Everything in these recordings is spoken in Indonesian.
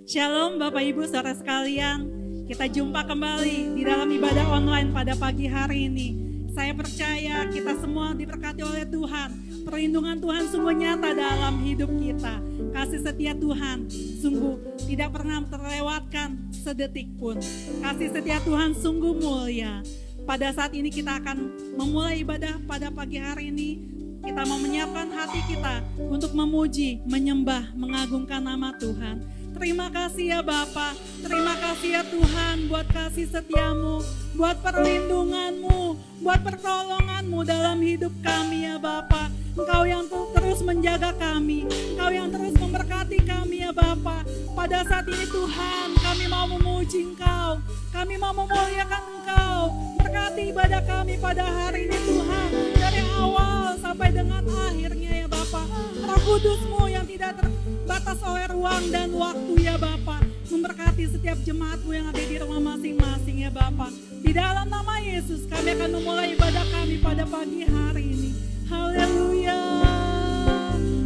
Shalom Bapak Ibu saudara sekalian, kita jumpa kembali di dalam ibadah online pada pagi hari ini. Saya percaya kita semua diberkati oleh Tuhan. Perlindungan Tuhan sungguh nyata dalam hidup kita. Kasih setia Tuhan sungguh tidak pernah terlewatkan sedetik pun. Kasih setia Tuhan sungguh mulia. Pada saat ini kita akan memulai ibadah pada pagi hari ini. Kita mau menyiapkan hati kita untuk memuji, menyembah, mengagungkan nama Tuhan. Terima kasih ya Bapa, terima kasih ya Tuhan buat kasih setiamu, buat perlindunganmu, buat pertolonganmu dalam hidup kami ya Bapa. Engkau yang terus menjaga kami, Engkau yang terus memberkati kami ya Bapa. Pada saat ini Tuhan, kami mau memuji Engkau, kami mau memuliakan Engkau. Berkati ibadah kami pada hari ini Tuhan, dari awal sampai dengan akhirnya ya Bapa. Roh Kudus-Mu yang tidak terbatas oleh ruang dan waktu ya Bapa, memberkati setiap jemaat-Mu yang ada di rumah masing-masing ya Bapa. Di dalam nama Yesus kami akan memulai ibadah kami pada pagi hari ini. Haleluya.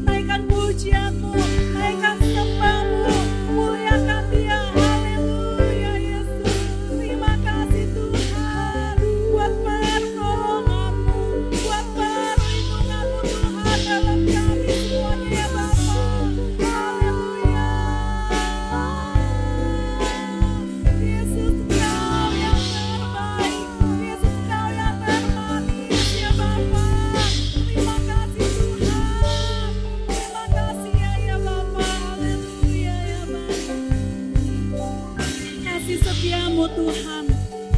Naikkan pujian-Mu, naikkan sembah-Mu, muliakan Dia. Haleluya Yesus. Terima kasih Tuhan buat pertolongan-Mu, buat perlindungan-Mu Tuhan dalam kami semuanya ya Bapa. Haleluya. Yesus Engkau yang terbaik, Yesus Engkau yang termanis ya Bapa. Terima kasih Tuhan, terima kasih ya Bapa. Haleluya ya Bapa. Kasih setiamu Tuhan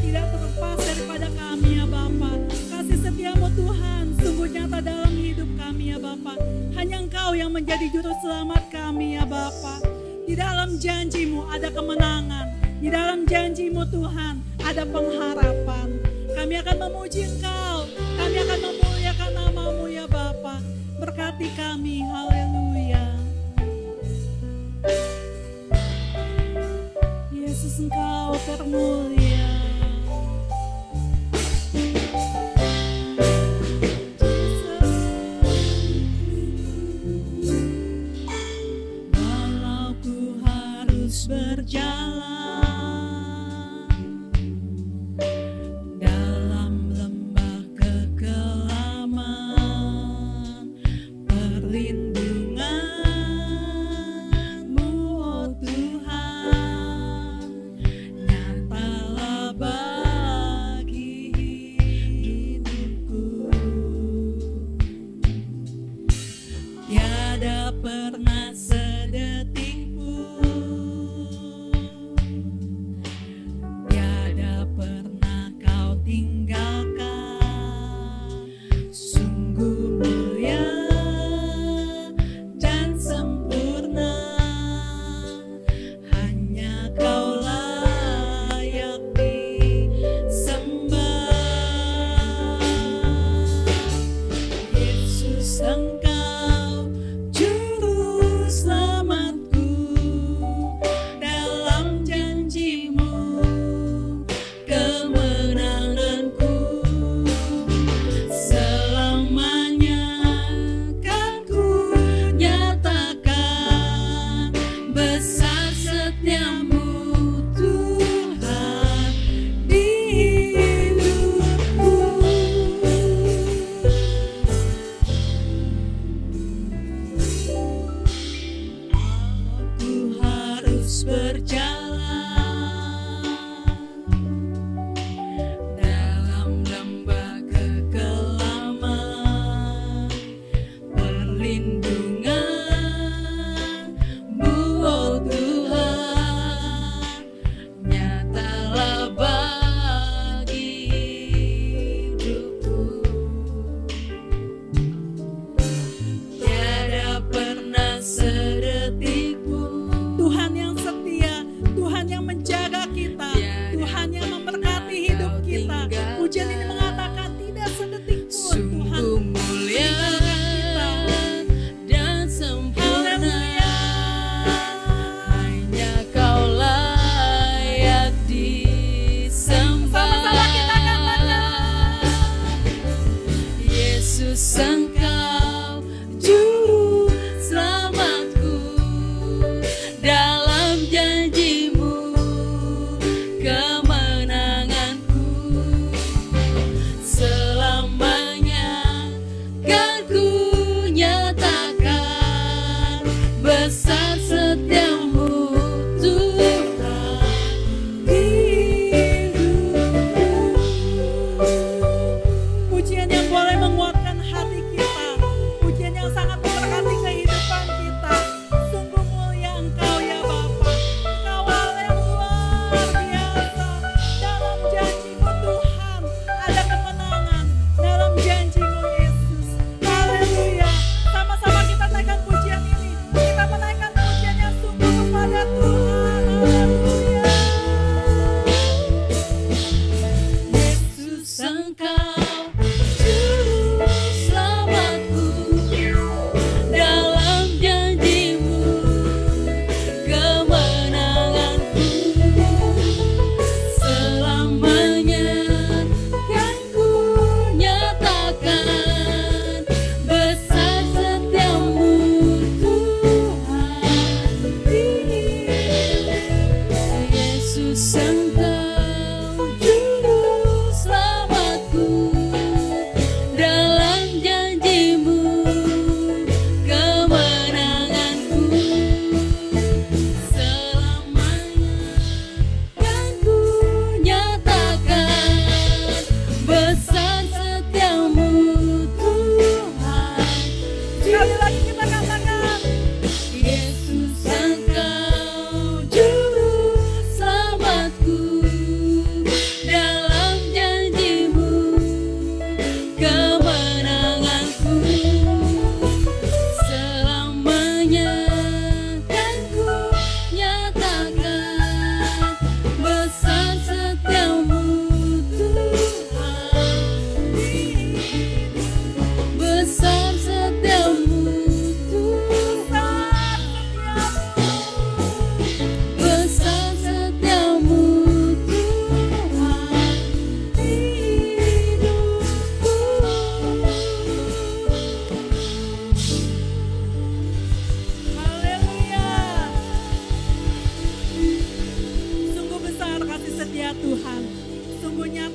tidak terlepas daripada kami ya Bapa. Kasih setiamu Tuhan sungguh nyata dalam hidup kami ya Bapa. Hanya Engkau yang menjadi juru selamat kami ya Bapa. Di dalam janji-Mu ada kemenangan, di dalam janji-Mu Tuhan ada pengharapan. Kami akan memuji Engkau, kami akan memuliakan nama-Mu ya Bapa. Berkati kami, haleluya. Yesus Engkau termulia. Walau ku harus berjalan dalam lembah kekelaman, perlindungan-Mu oh Tuhan nyatalah bagi hidupku. Tiada pernah sedetik pun, tiada pernah Kau tinggalkan. Sungguh mulia dan sempurna, hanya Kau layak disembah. Yesus Engkau juru selamatku, dalam janji-Mu kemenanganku. Selamanya kan ku nyatakan besar setiamu Tuhan di hidupku. Aku harus berjalan dalam lembah kekelaman, perlindungan-Mu oh Tuhan nyatalah bagi hidupku. Tiada pernah sedetik pun Tuhan yang setia,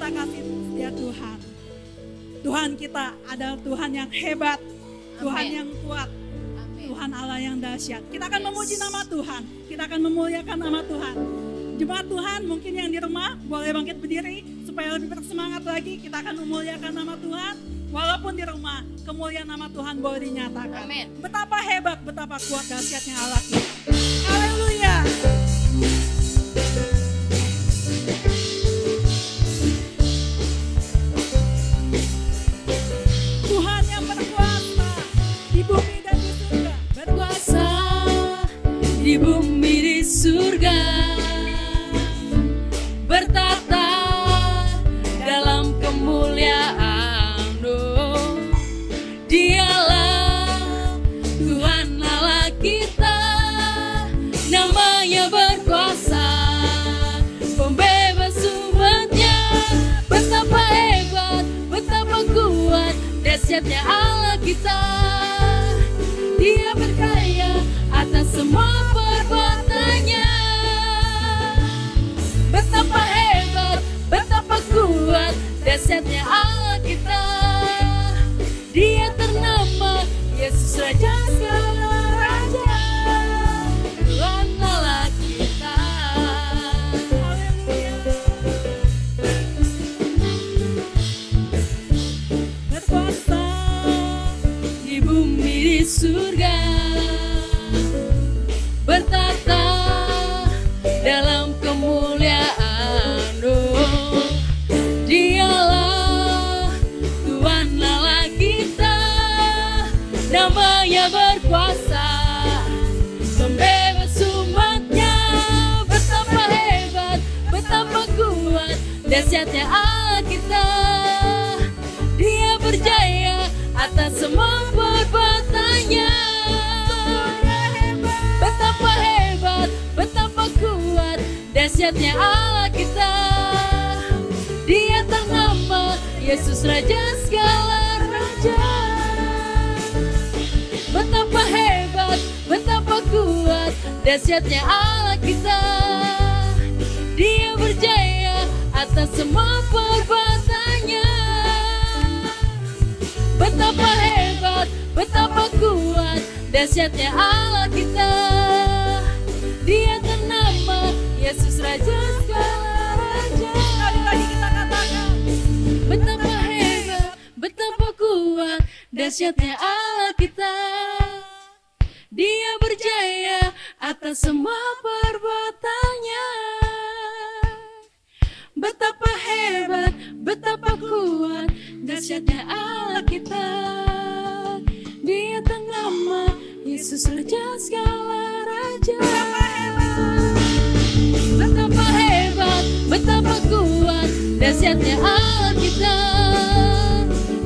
kita kasih setia Tuhan. Tuhan kita adalah Tuhan yang hebat, Tuhan yang kuat, Tuhan Allah yang dahsyat. Kita akan memuji nama Tuhan, kita akan memuliakan nama Tuhan. Jemaat Tuhan mungkin yang di rumah boleh bangkit berdiri supaya lebih bersemangat lagi. Kita akan memuliakan nama Tuhan. Walaupun di rumah, kemuliaan nama Tuhan boleh dinyatakan. Amin. Betapa hebat, betapa kuat dahsyatnya Allah kita. Haleluya. Tuhan yang berkuasa di bumi dan di surga. Berkuasa di bumi di surga. Bertata dalam kemuliaan, oh, Dialah Tuhan Allah kita, namanya berkuasa, pembebas umatnya. Betapa hebat, betapa kuat, dahsyatnya Allah kita. Dia berkaya atas semua perbuatannya. Betapa hebat, betapa kuat, dahsyatnya Allah kita. Dia ternama Yesus Raja segala raja, Tuhan Allah kita. Haleluya. Berkuasa Di bumi di surga, bertata dalam kemuliaan, oh, Dialah Tuhan Allah kita, namanya berkuasa, pembebas umatnya. Betapa hebat, betapa kuat, dahsyatnya Allah kita. Dia berjaya atas semua perbuatannya. Betapa hebat, betapa kuat, dahsyatnya Allah kita. Dia ternama Yesus Raja segala raja. Betapa hebat, betapa kuat, dahsyatnya Allah kita. Dia berjaya atas semua perbuatannya. Betapa hebat, betapa kuat, dahsyatnya Allah kita. Dia ternama Yesus Raja segala raja. sekali lagi kita katakan. Betapa hebat, betapa kuat, dahsyatnya Allah kita. Dia berjaya atas semua perbuatannya. Betapa hebat, betapa kuat, dahsyatnya Allah kita. Dia ternama Yesus Raja segala raja. Betapa hebat, betapa kuat, dahsyatnya Allah kita.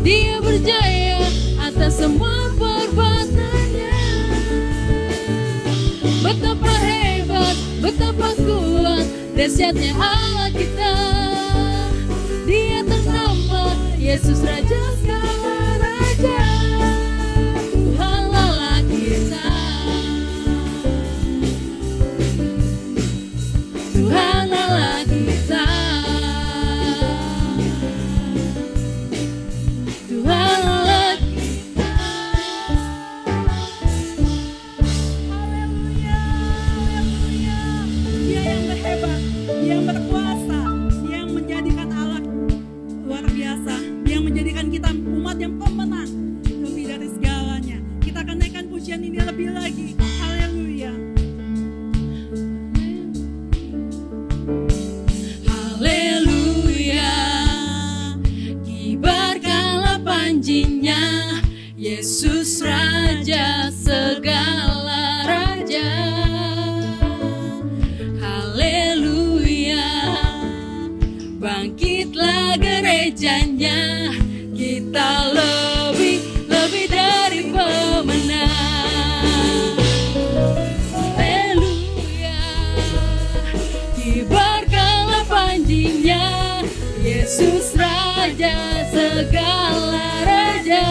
Dia berjaya atas semua perbuatannya. Betapa hebat, betapa kuat, dahsyatnya Allah kita. Dia ternama Yesus Raja segala raja, Tuhan Allah kita. Tuhan Allah kita. Tuhan Allah kita. Haleluya, haleluya. Dia yang berhebat, dia yang berkuasa, dia yang menjadikan Allah luar biasa, dia yang menjadikan kita umat yang pemenang lebih dari segalanya. Kita akan naikkan pujian ini lebih lagi. Haleluya. Haleluya, kibarkanlah panjinya, Yesus Raja segala raja. Haleluya, bangkitlah gerejanya, kita lebih dari pemenang. Haleluya, kibarkanlah panjinya, Yesus Raja segala raja.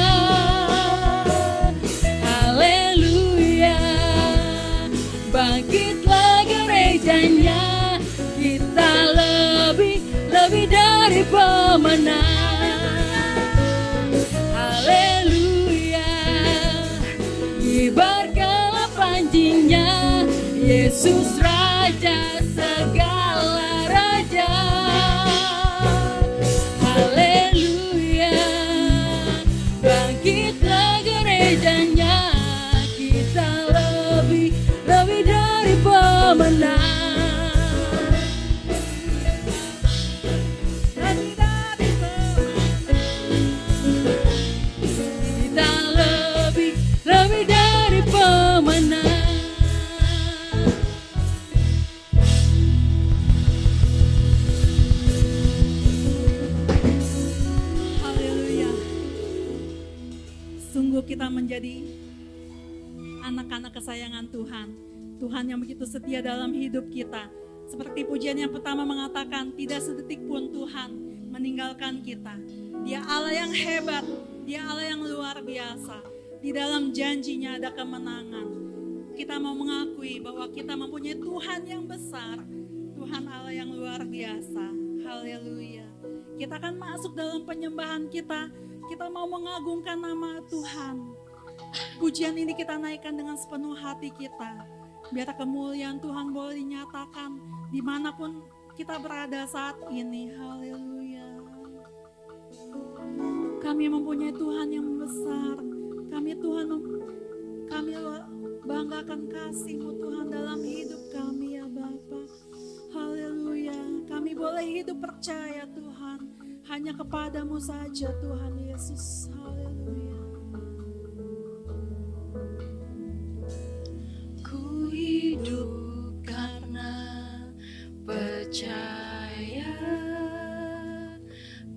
Haleluya, bangkitlah gerejanya, kita lebih dari pemenang. Haleluya, kibarkanlah panjingnya, Yesus Raja segala raja. Haleluya, bangkitlah gerejanya, kita lebih dari pemenang. Kita lebih dari pemenang. Haleluya. Sungguh kita menjadi anak-anak kesayangan Tuhan. Tuhan yang begitu setia dalam hidup kita. Seperti pujian yang pertama mengatakan, tidak sedetik pun Tuhan meninggalkan kita. Dia Allah yang hebat, Dia Allah yang luar biasa. Di dalam janjinya ada kemenangan. Kita mau mengakui bahwa kita mempunyai Tuhan yang besar, Tuhan Allah yang luar biasa. Haleluya. Kita akan masuk dalam penyembahan kita. Kita mau mengagungkan nama Tuhan. Pujian ini kita naikkan dengan sepenuh hati kita. Biar kemuliaan Tuhan boleh dinyatakan dimanapun kita berada saat ini. Haleluya. Kami mempunyai Tuhan yang besar. Kami banggakan kasih-Mu Tuhan dalam hidup kami ya Bapa. Haleluya. Kami boleh hidup percaya Tuhan. Hanya kepadamu saja Tuhan Yesus. Haleluya. Ku hidup karena percaya,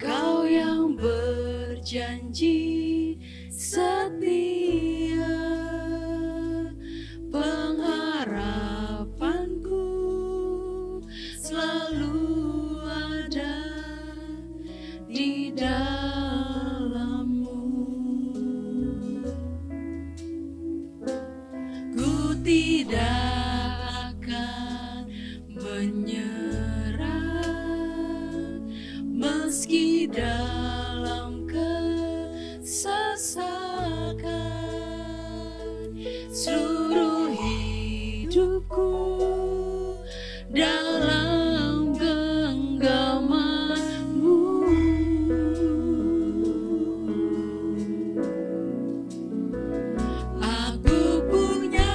Kau yang berjanji setia, pengharapanku selalu ada di dalam-Mu. Ku tidak akan menyerah meski dalam kesesakan. Seluruh hidupku dalam genggaman-Mu. Aku punya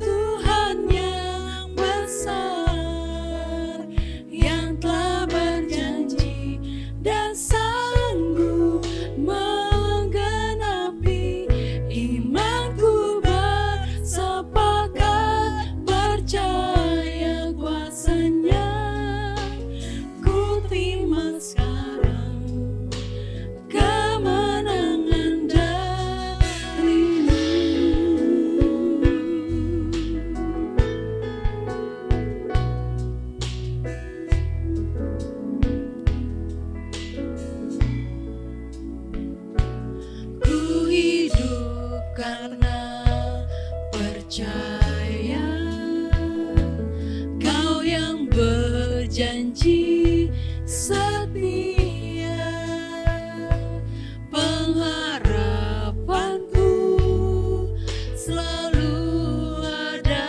Tuhan yang besar, yang telah berjanji dan sanggup menggenapi. Imanku bersepakat percaya kuasa-Nya. Ku terima sekarang kemenangan dari-Mu. Ku hidup karena percaya, Kau yang berjanji setia, pengharapanku selalu ada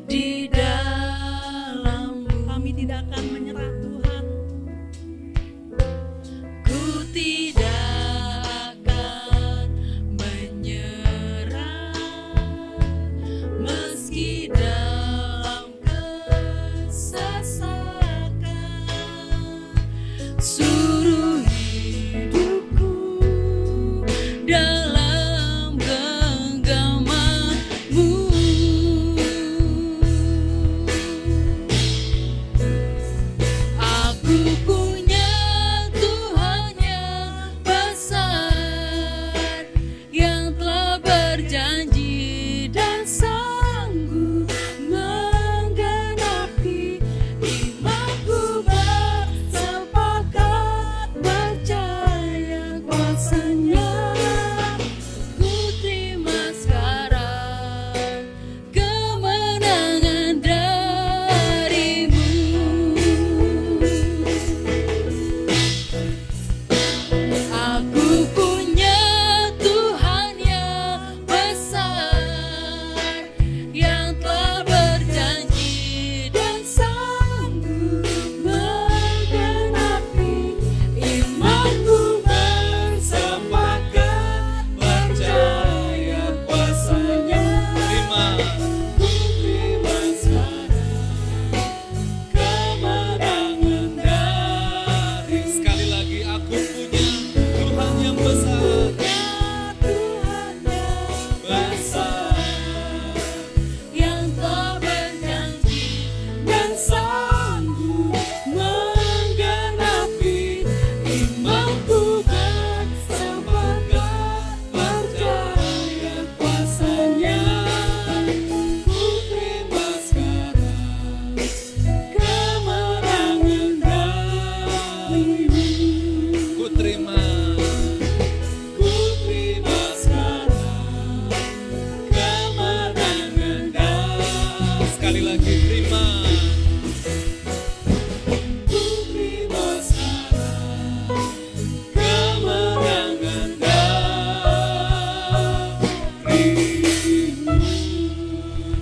di dalam-Mu. Kami tidak akan menyerah Tuhan. Ku tidak akan menyerah meski dalam kesesakan. lagi terima.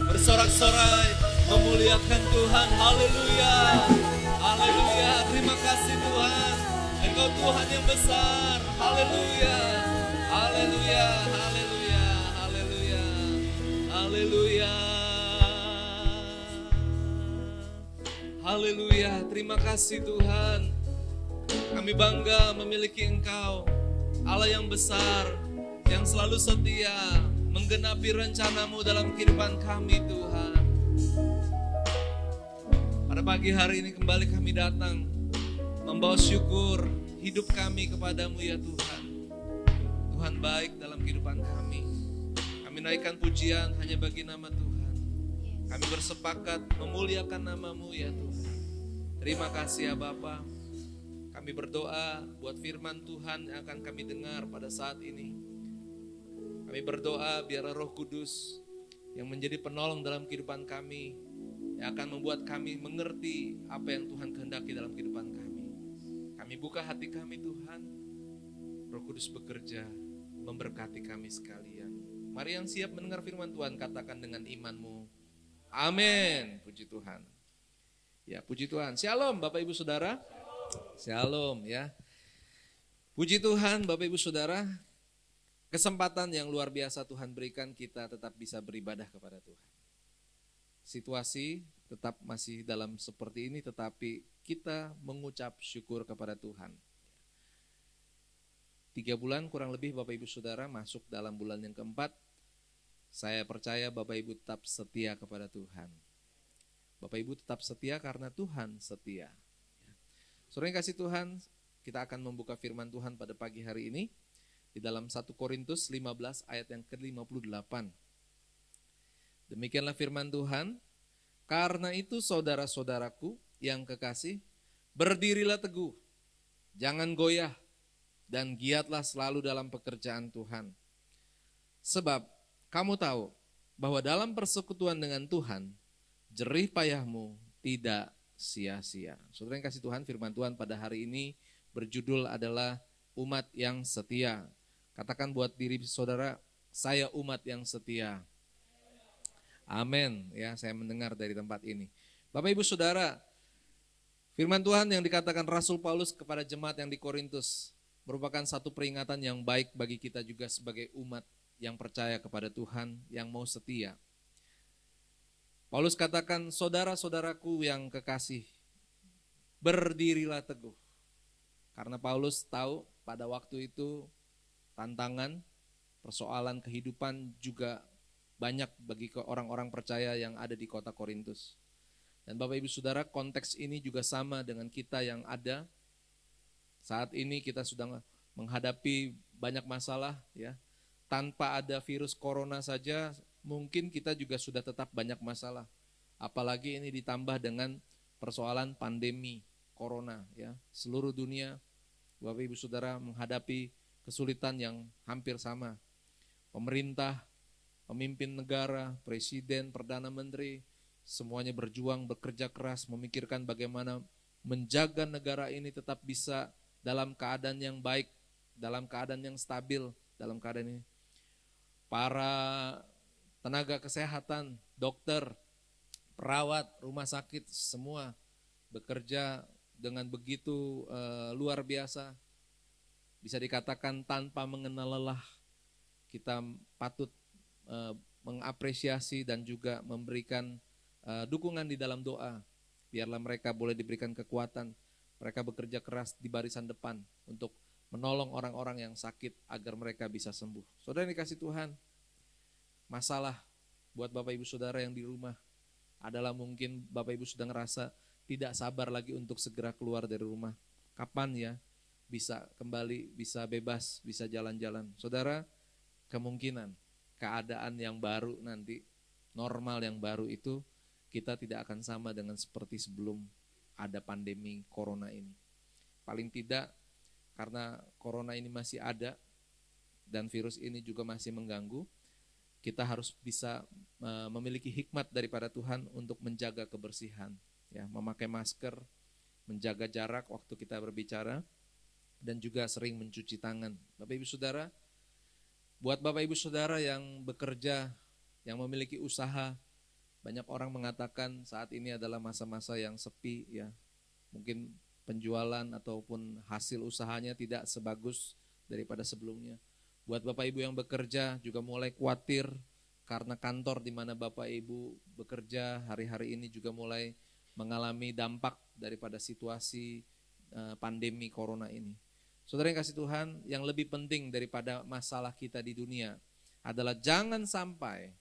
Bersorak-sorai memuliakan Tuhan. Haleluya. Haleluya. Terima kasih Tuhan. Engkau Tuhan yang besar. Haleluya. Haleluya. Haleluya. Haleluya. Haleluya. Haleluya. Terima kasih Tuhan. Kami bangga memiliki Engkau, Allah yang besar, yang selalu setia, menggenapi rencana-Mu dalam kehidupan kami Tuhan. Pada pagi hari ini kembali kami datang, membawa syukur hidup kami kepadamu ya Tuhan. Tuhan baik dalam kehidupan kami. Kami naikkan pujian hanya bagi nama Tuhan. Kami bersepakat memuliakan nama-Mu ya Tuhan. Terima kasih ya Bapa. Kami berdoa buat firman Tuhan yang akan kami dengar pada saat ini. Kami berdoa biar Roh Kudus yang menjadi penolong dalam kehidupan kami, yang akan membuat kami mengerti apa yang Tuhan kehendaki dalam kehidupan kami. Kami buka hati kami Tuhan, Roh Kudus bekerja, memberkati kami sekalian. Mari yang siap mendengar firman Tuhan, katakan dengan imanmu, amin. Puji Tuhan. Ya, puji Tuhan. Shalom Bapak Ibu Saudara. Shalom ya. Puji Tuhan Bapak Ibu Saudara. Kesempatan yang luar biasa Tuhan berikan kita tetap bisa beribadah kepada Tuhan. Situasi tetap masih dalam seperti ini, tetapi kita mengucap syukur kepada Tuhan. 3 bulan kurang lebih Bapak Ibu Saudara masuk dalam bulan yang keempat. Saya percaya Bapak Ibu tetap setia kepada Tuhan. Bapak Ibu tetap setia karena Tuhan setia. Saudara yang kasih Tuhan, kita akan membuka firman Tuhan pada pagi hari ini di dalam 1 Korintus 15 ayat yang ke-58. Demikianlah firman Tuhan, karena itu saudara-saudaraku yang kekasih, berdirilah teguh, jangan goyah, dan giatlah selalu dalam pekerjaan Tuhan. Sebab kamu tahu bahwa dalam persekutuan dengan Tuhan, jerih payahmu tidak sia-sia. Saudara yang kasih Tuhan, firman Tuhan pada hari ini berjudul adalah umat yang setia. Katakan buat diri saudara, saya umat yang setia. Amin. Ya, saya mendengar dari tempat ini. Bapak Ibu Saudara, firman Tuhan yang dikatakan Rasul Paulus kepada jemaat yang di Korintus merupakan satu peringatan yang baik bagi kita juga sebagai umat yang percaya kepada Tuhan, yang mau setia. Paulus katakan, saudara-saudaraku yang kekasih, berdirilah teguh. Karena Paulus tahu pada waktu itu tantangan, persoalan kehidupan juga banyak bagi orang-orang percaya yang ada di kota Korintus. Dan Bapak Ibu Saudara, konteks ini juga sama dengan kita yang ada. Saat ini kita sudah menghadapi banyak masalah ya. Tanpa ada virus corona saja mungkin kita juga sudah tetap banyak masalah. Apalagi ini ditambah dengan persoalan pandemi corona ya. Seluruh dunia Bapak Ibu Saudara menghadapi kesulitan yang hampir sama. Pemerintah, pemimpin negara, presiden, perdana menteri, semuanya berjuang, bekerja keras, memikirkan bagaimana menjaga negara ini tetap bisa dalam keadaan yang baik, dalam keadaan yang stabil, dalam keadaan ini. Para tenaga kesehatan, dokter, perawat, rumah sakit, semua bekerja dengan begitu luar biasa. Bisa dikatakan tanpa mengenal lelah. Kita patut mengapresiasi dan juga memberikan dukungan di dalam doa. Biarlah mereka boleh diberikan kekuatan. Mereka bekerja keras di barisan depan untuk menolong orang-orang yang sakit agar mereka bisa sembuh. Saudara yang dikasih Tuhan, masalah buat Bapak Ibu Saudara yang di rumah adalah mungkin Bapak Ibu sudah ngerasa tidak sabar lagi untuk segera keluar dari rumah. Kapan ya bisa kembali, bisa bebas, bisa jalan-jalan. Saudara, kemungkinan keadaan yang baru nanti, normal yang baru itu kita tidak akan sama dengan seperti sebelum ada pandemi corona ini. Paling tidak karena corona ini masih ada dan virus ini juga masih mengganggu, kita harus bisa memiliki hikmat daripada Tuhan untuk menjaga kebersihan, ya, memakai masker, menjaga jarak waktu kita berbicara, dan juga sering mencuci tangan. Bapak Ibu Saudara, buat Bapak Ibu Saudara yang bekerja, yang memiliki usaha, banyak orang mengatakan saat ini adalah masa-masa yang sepi, ya. Mungkin penjualan ataupun hasil usahanya tidak sebagus daripada sebelumnya. Buat Bapak Ibu yang bekerja juga mulai khawatir karena kantor di mana Bapak Ibu bekerja hari-hari ini juga mulai mengalami dampak daripada situasi pandemi corona ini. Saudara yang kasih Tuhan, yang lebih penting daripada masalah kita di dunia adalah jangan sampai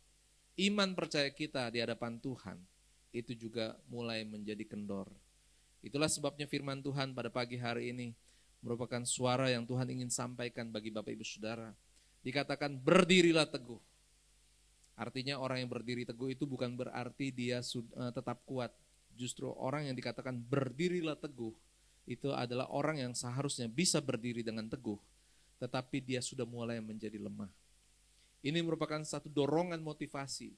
iman percaya kita di hadapan Tuhan itu juga mulai menjadi kendor. Itulah sebabnya firman Tuhan pada pagi hari ini merupakan suara yang Tuhan ingin sampaikan bagi Bapak Ibu Saudara. Dikatakan berdirilah teguh. Artinya orang yang berdiri teguh itu bukan berarti dia tetap kuat. Justru orang yang dikatakan berdirilah teguh itu adalah orang yang seharusnya bisa berdiri dengan teguh, tetapi dia sudah mulai menjadi lemah. Ini merupakan satu dorongan motivasi,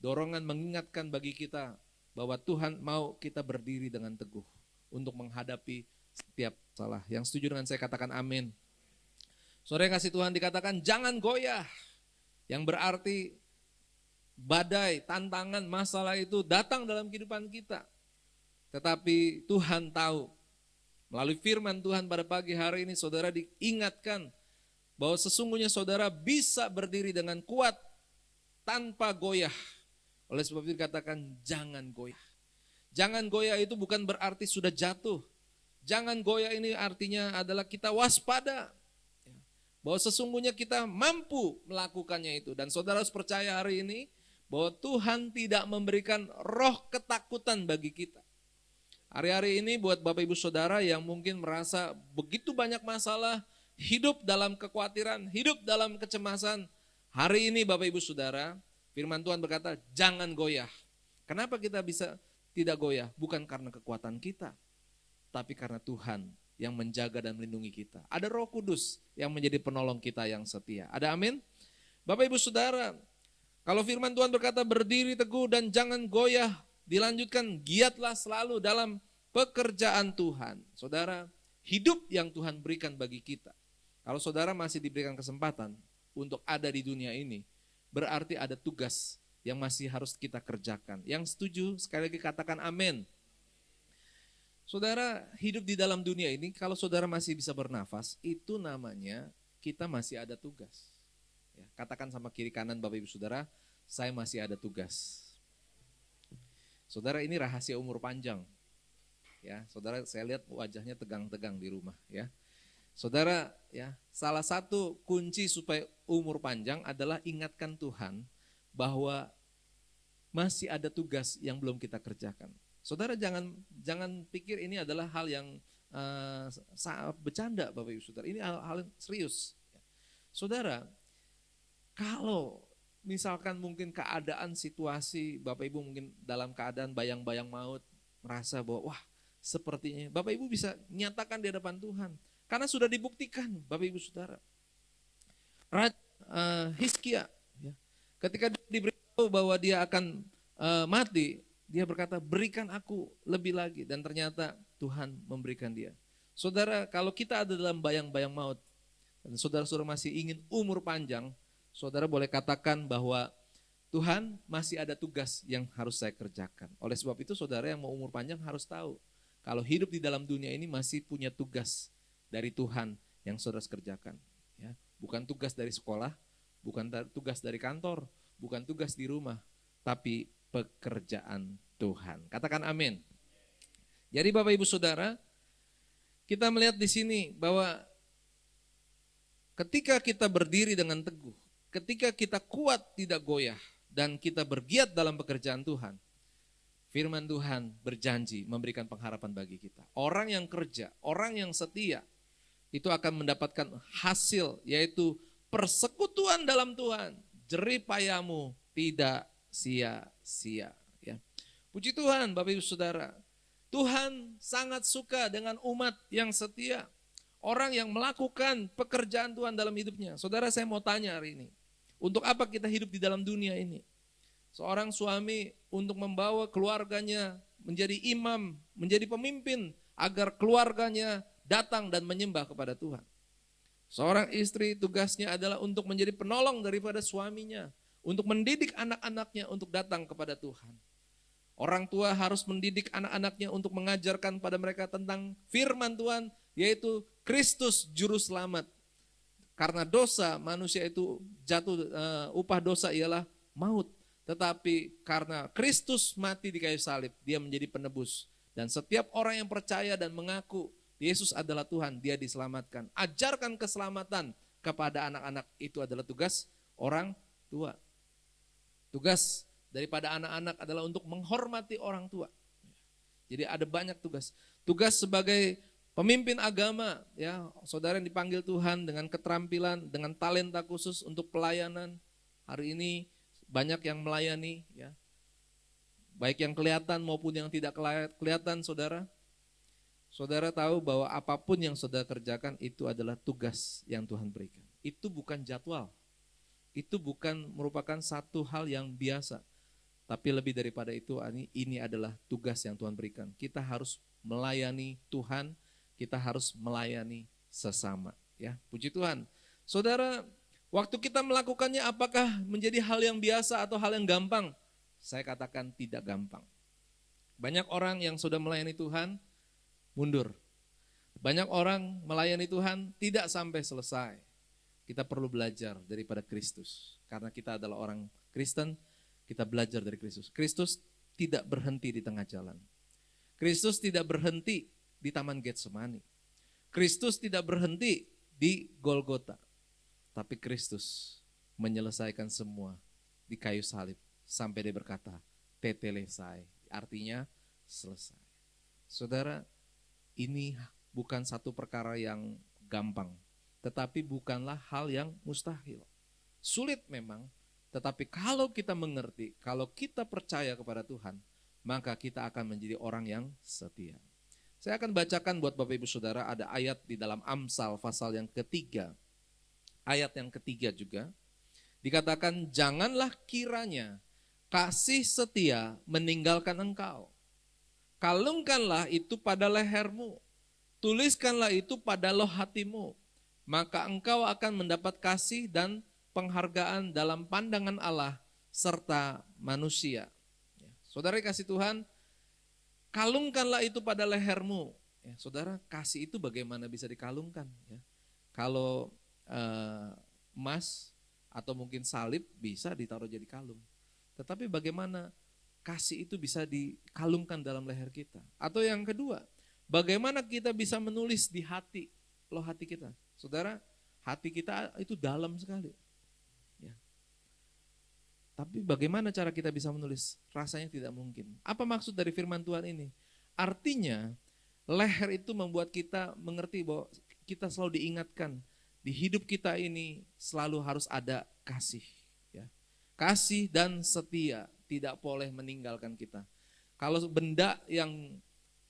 dorongan mengingatkan bagi kita bahwa Tuhan mau kita berdiri dengan teguh untuk menghadapi setiap salah. Yang setuju dengan saya katakan amin. Saudara yang kasih Tuhan, dikatakan jangan goyah, yang berarti badai, tantangan, masalah itu datang dalam kehidupan kita. Tetapi Tuhan tahu, melalui firman Tuhan pada pagi hari ini saudara diingatkan bahwa sesungguhnya saudara bisa berdiri dengan kuat tanpa goyah. Oleh sebab itu dikatakan jangan goyah. Jangan goyah itu bukan berarti sudah jatuh. Jangan goyah ini artinya adalah kita waspada. Bahwa sesungguhnya kita mampu melakukannya itu. Dan saudara harus percaya hari ini bahwa Tuhan tidak memberikan roh ketakutan bagi kita. Hari-hari ini buat Bapak Ibu Saudara yang mungkin merasa begitu banyak masalah, hidup dalam kekhawatiran, hidup dalam kecemasan. Hari ini Bapak Ibu Saudara, firman Tuhan berkata jangan goyah. Kenapa kita bisa tidak goyah? Bukan karena kekuatan kita, tapi karena Tuhan yang menjaga dan melindungi kita. Ada Roh Kudus yang menjadi penolong kita yang setia. Ada amin? Bapak Ibu Saudara, kalau firman Tuhan berkata berdiri teguh dan jangan goyah, dilanjutkan giatlah selalu dalam pekerjaan Tuhan. Saudara, hidup yang Tuhan berikan bagi kita. Kalau saudara masih diberikan kesempatan untuk ada di dunia ini, berarti ada tugas yang masih harus kita kerjakan. Yang setuju sekali lagi katakan amin. Saudara, hidup di dalam dunia ini, kalau saudara masih bisa bernafas, itu namanya kita masih ada tugas. Ya, katakan sama kiri kanan Bapak Ibu Saudara, saya masih ada tugas. Saudara, ini rahasia umur panjang. Ya, saudara, saya lihat wajahnya tegang-tegang di rumah. Ya, saudara, ya, salah satu kunci supaya umur panjang adalah ingatkan Tuhan bahwa masih ada tugas yang belum kita kerjakan. Saudara jangan pikir ini adalah hal yang bercanda Bapak Ibu Saudara. Ini hal yang serius. Saudara, kalau misalkan mungkin keadaan situasi Bapak Ibu mungkin dalam keadaan bayang-bayang maut, merasa bahwa wah sepertinya Bapak Ibu bisa nyatakan di hadapan Tuhan. Karena sudah dibuktikan Bapak Ibu Saudara. Raja Hizkia, ya, ketika diberitahu bahwa dia akan mati, dia berkata, berikan aku lebih lagi. Dan ternyata Tuhan memberikan dia. Saudara, kalau kita ada dalam bayang-bayang maut, dan saudara-saudara masih ingin umur panjang, saudara boleh katakan bahwa Tuhan masih ada tugas yang harus saya kerjakan. Oleh sebab itu saudara yang mau umur panjang harus tahu, kalau hidup di dalam dunia ini masih punya tugas dari Tuhan yang saudara harus kerjakan. Ya, bukan tugas dari sekolah, bukan tugas dari kantor, bukan tugas di rumah, tapi pekerjaan Tuhan. Katakan amin. Jadi Bapak Ibu Saudara, kita melihat di sini bahwa ketika kita berdiri dengan teguh, ketika kita kuat tidak goyah, dan kita bergiat dalam pekerjaan Tuhan, firman Tuhan berjanji memberikan pengharapan bagi kita. Orang yang kerja, orang yang setia, itu akan mendapatkan hasil, yaitu persekutuan dalam Tuhan. Jerih payahmu tidak sia-sia. Ya. Puji Tuhan Bapak Ibu Saudara, Tuhan sangat suka dengan umat yang setia. Orang yang melakukan pekerjaan Tuhan dalam hidupnya. Saudara, saya mau tanya hari ini, Untuk apa kita hidup di dalam dunia ini? Seorang suami untuk membawa keluarganya menjadi imam, menjadi pemimpin agar keluarganya datang dan menyembah kepada Tuhan. Seorang istri tugasnya adalah untuk menjadi penolong daripada suaminya, untuk mendidik anak-anaknya untuk datang kepada Tuhan. Orang tua harus mendidik anak-anaknya untuk mengajarkan pada mereka tentang firman Tuhan, yaitu Kristus juru selamat. Karena dosa manusia itu jatuh, upah dosa ialah maut. Tetapi karena Kristus mati di kayu salib, dia menjadi penebus. Dan setiap orang yang percaya dan mengaku Yesus adalah Tuhan, dia diselamatkan. Ajarkan keselamatan kepada anak-anak, itu adalah tugas orang tua. Tugas daripada anak-anak adalah untuk menghormati orang tua. Jadi ada banyak tugas. Tugas sebagai pemimpin agama, ya, saudara yang dipanggil Tuhan dengan keterampilan, dengan talenta khusus untuk pelayanan. Hari ini banyak yang melayani, ya, baik yang kelihatan maupun yang tidak kelihatan, saudara. Saudara tahu bahwa apapun yang saudara kerjakan itu adalah tugas yang Tuhan berikan. Itu bukan jadwal, itu bukan merupakan satu hal yang biasa. Tapi lebih daripada itu, ini adalah tugas yang Tuhan berikan. Kita harus melayani Tuhan, kita harus melayani sesama. Ya, puji Tuhan. Saudara, waktu kita melakukannya apakah menjadi hal yang biasa atau hal yang gampang? Saya katakan tidak gampang. Banyak orang yang sudah melayani Tuhan mundur. Banyak orang melayani Tuhan tidak sampai selesai. Kita perlu belajar daripada Kristus. Karena kita adalah orang Kristen, kita belajar dari Kristus. Kristus tidak berhenti di tengah jalan. Kristus tidak berhenti di Taman Getsemani. Kristus tidak berhenti di Golgota. Tapi Kristus menyelesaikan semua di kayu salib. Sampai dia berkata, tetelesai. Artinya selesai. Saudara, ini bukan satu perkara yang gampang. Tetapi bukanlah hal yang mustahil. Sulit memang. Tetapi kalau kita mengerti, kalau kita percaya kepada Tuhan, maka kita akan menjadi orang yang setia. Saya akan bacakan buat Bapak Ibu Saudara, ada ayat di dalam Amsal pasal yang ketiga. Ayat yang ketiga juga, dikatakan janganlah kiranya kasih setia meninggalkan engkau. Kalungkanlah itu pada lehermu, tuliskanlah itu pada loh hatimu, maka engkau akan mendapat kasih dan penghargaan dalam pandangan Allah serta manusia. Ya, saudara kasih Tuhan, kalungkanlah itu pada lehermu. Ya, saudara, kasih itu bagaimana bisa dikalungkan? Ya. Kalau emas atau mungkin salib bisa ditaruh jadi kalung. Tetapi bagaimana kasih itu bisa dikalungkan dalam leher kita? Atau yang kedua, bagaimana kita bisa menulis di hati, loh hati kita? Saudara, hati kita itu dalam sekali. Tapi bagaimana cara kita bisa menulis? Rasanya tidak mungkin. Apa maksud dari firman Tuhan ini? Artinya, leher itu membuat kita mengerti bahwa kita selalu diingatkan, di hidup kita ini selalu harus ada kasih. Ya. Kasih dan setia tidak boleh meninggalkan kita. Kalau benda yang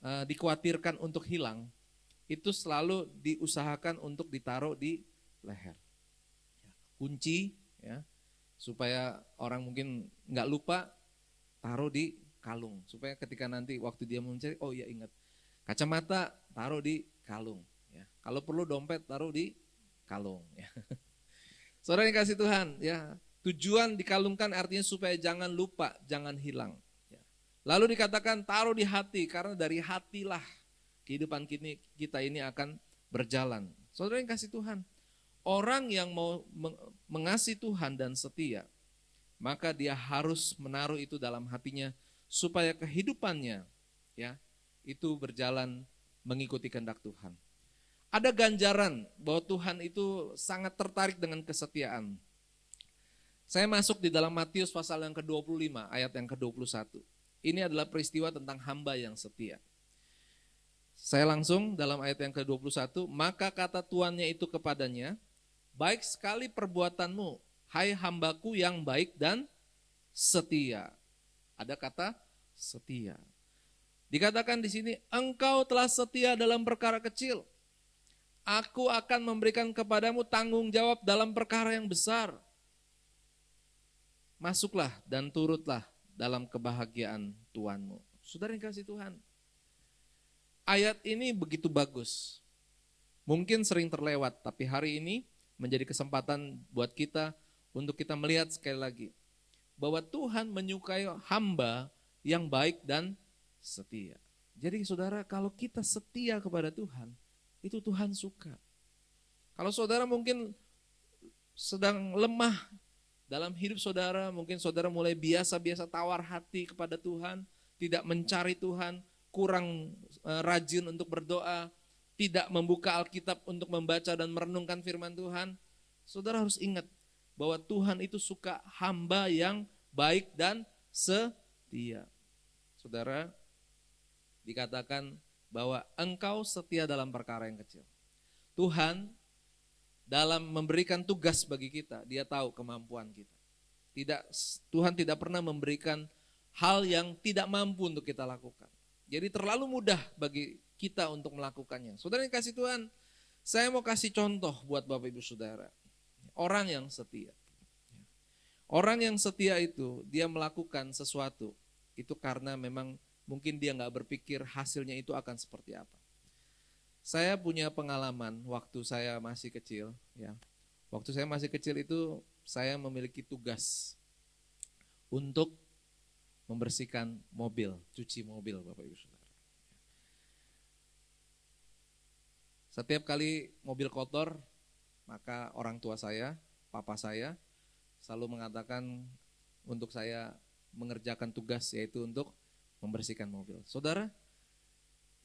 dikhawatirkan untuk hilang, itu selalu diusahakan untuk ditaruh di leher. Ya. Kunci, ya, supaya orang mungkin nggak lupa, taruh di kalung. Supaya ketika nanti waktu dia mencari, oh iya ingat. Kacamata taruh di kalung. Ya. Kalau perlu dompet taruh di kalung. Ya. Saudara yang kasih Tuhan, ya, tujuan dikalungkan artinya supaya jangan lupa, jangan hilang. Ya. Lalu dikatakan taruh di hati, karena dari hatilah kehidupan kita ini akan berjalan. Saudara yang kasih Tuhan, orang yang mau mengasihi Tuhan dan setia, maka dia harus menaruh itu dalam hatinya supaya kehidupannya, ya, itu berjalan mengikuti kehendak Tuhan. Ada ganjaran bahwa Tuhan itu sangat tertarik dengan kesetiaan. Saya masuk di dalam Matius pasal yang ke-25 ayat yang ke-21. Ini adalah peristiwa tentang hamba yang setia. Saya langsung dalam ayat yang ke-21, maka kata tuannya itu kepadanya, baik sekali perbuatanmu, hai hambaku yang baik dan setia. Ada kata setia. Dikatakan di sini, engkau telah setia dalam perkara kecil. Aku akan memberikan kepadamu tanggung jawab dalam perkara yang besar. masuklah dan turutlah dalam kebahagiaan Tuhanmu. Saudara yang kasih Tuhan, ayat ini begitu bagus. Mungkin sering terlewat, tapi hari ini menjadi kesempatan buat kita untuk kita melihat sekali lagi bahwa Tuhan menyukai hamba yang baik dan setia. Jadi saudara, kalau kita setia kepada Tuhan, itu Tuhan suka. Kalau saudara mungkin sedang lemah dalam hidup saudara, mungkin saudara mulai biasa-biasa tawar hati kepada Tuhan, tidak mencari Tuhan, kurang rajin untuk berdoa, tidak membuka Alkitab untuk membaca dan merenungkan firman Tuhan, saudara harus ingat bahwa Tuhan itu suka hamba yang baik dan setia. Saudara, dikatakan bahwa engkau setia dalam perkara yang kecil. Tuhan dalam memberikan tugas bagi kita, Dia tahu kemampuan kita. Tuhan tidak pernah memberikan hal yang tidak mampu untuk kita lakukan. Jadi terlalu mudah bagi kita untuk melakukannya. Saudara yang kasih Tuhan, saya mau kasih contoh buat Bapak Ibu Saudara. Orang yang setia. Orang yang setia itu, dia melakukan sesuatu. Itu karena memang mungkin dia nggak berpikir hasilnya itu akan seperti apa. Saya punya pengalaman waktu saya masih kecil, ya. Waktu saya masih kecil itu saya memiliki tugas untuk membersihkan mobil, cuci mobil, Bapak Ibu Saudara. Setiap kali mobil kotor, maka orang tua saya, papa saya, selalu mengatakan untuk saya mengerjakan tugas, yaitu untuk membersihkan mobil. Saudara,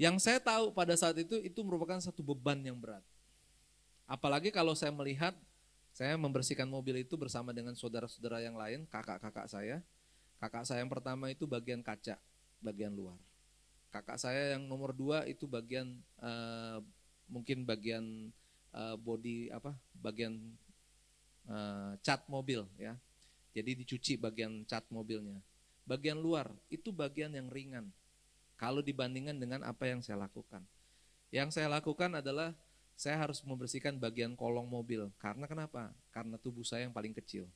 yang saya tahu pada saat itu merupakan satu beban yang berat. Apalagi kalau saya melihat, saya membersihkan mobil itu bersama dengan saudara-saudara yang lain, kakak-kakak saya. Kakak saya yang pertama itu bagian kaca, bagian luar. Kakak saya yang nomor 2 itu bagian mungkin bagian body bagian cat mobil, ya. Jadi dicuci bagian cat mobilnya. Bagian luar itu bagian yang ringan kalau dibandingkan dengan apa yang saya lakukan. Yang saya lakukan adalah saya harus membersihkan bagian kolong mobil. Karena kenapa? Karena tubuh saya yang paling kecil.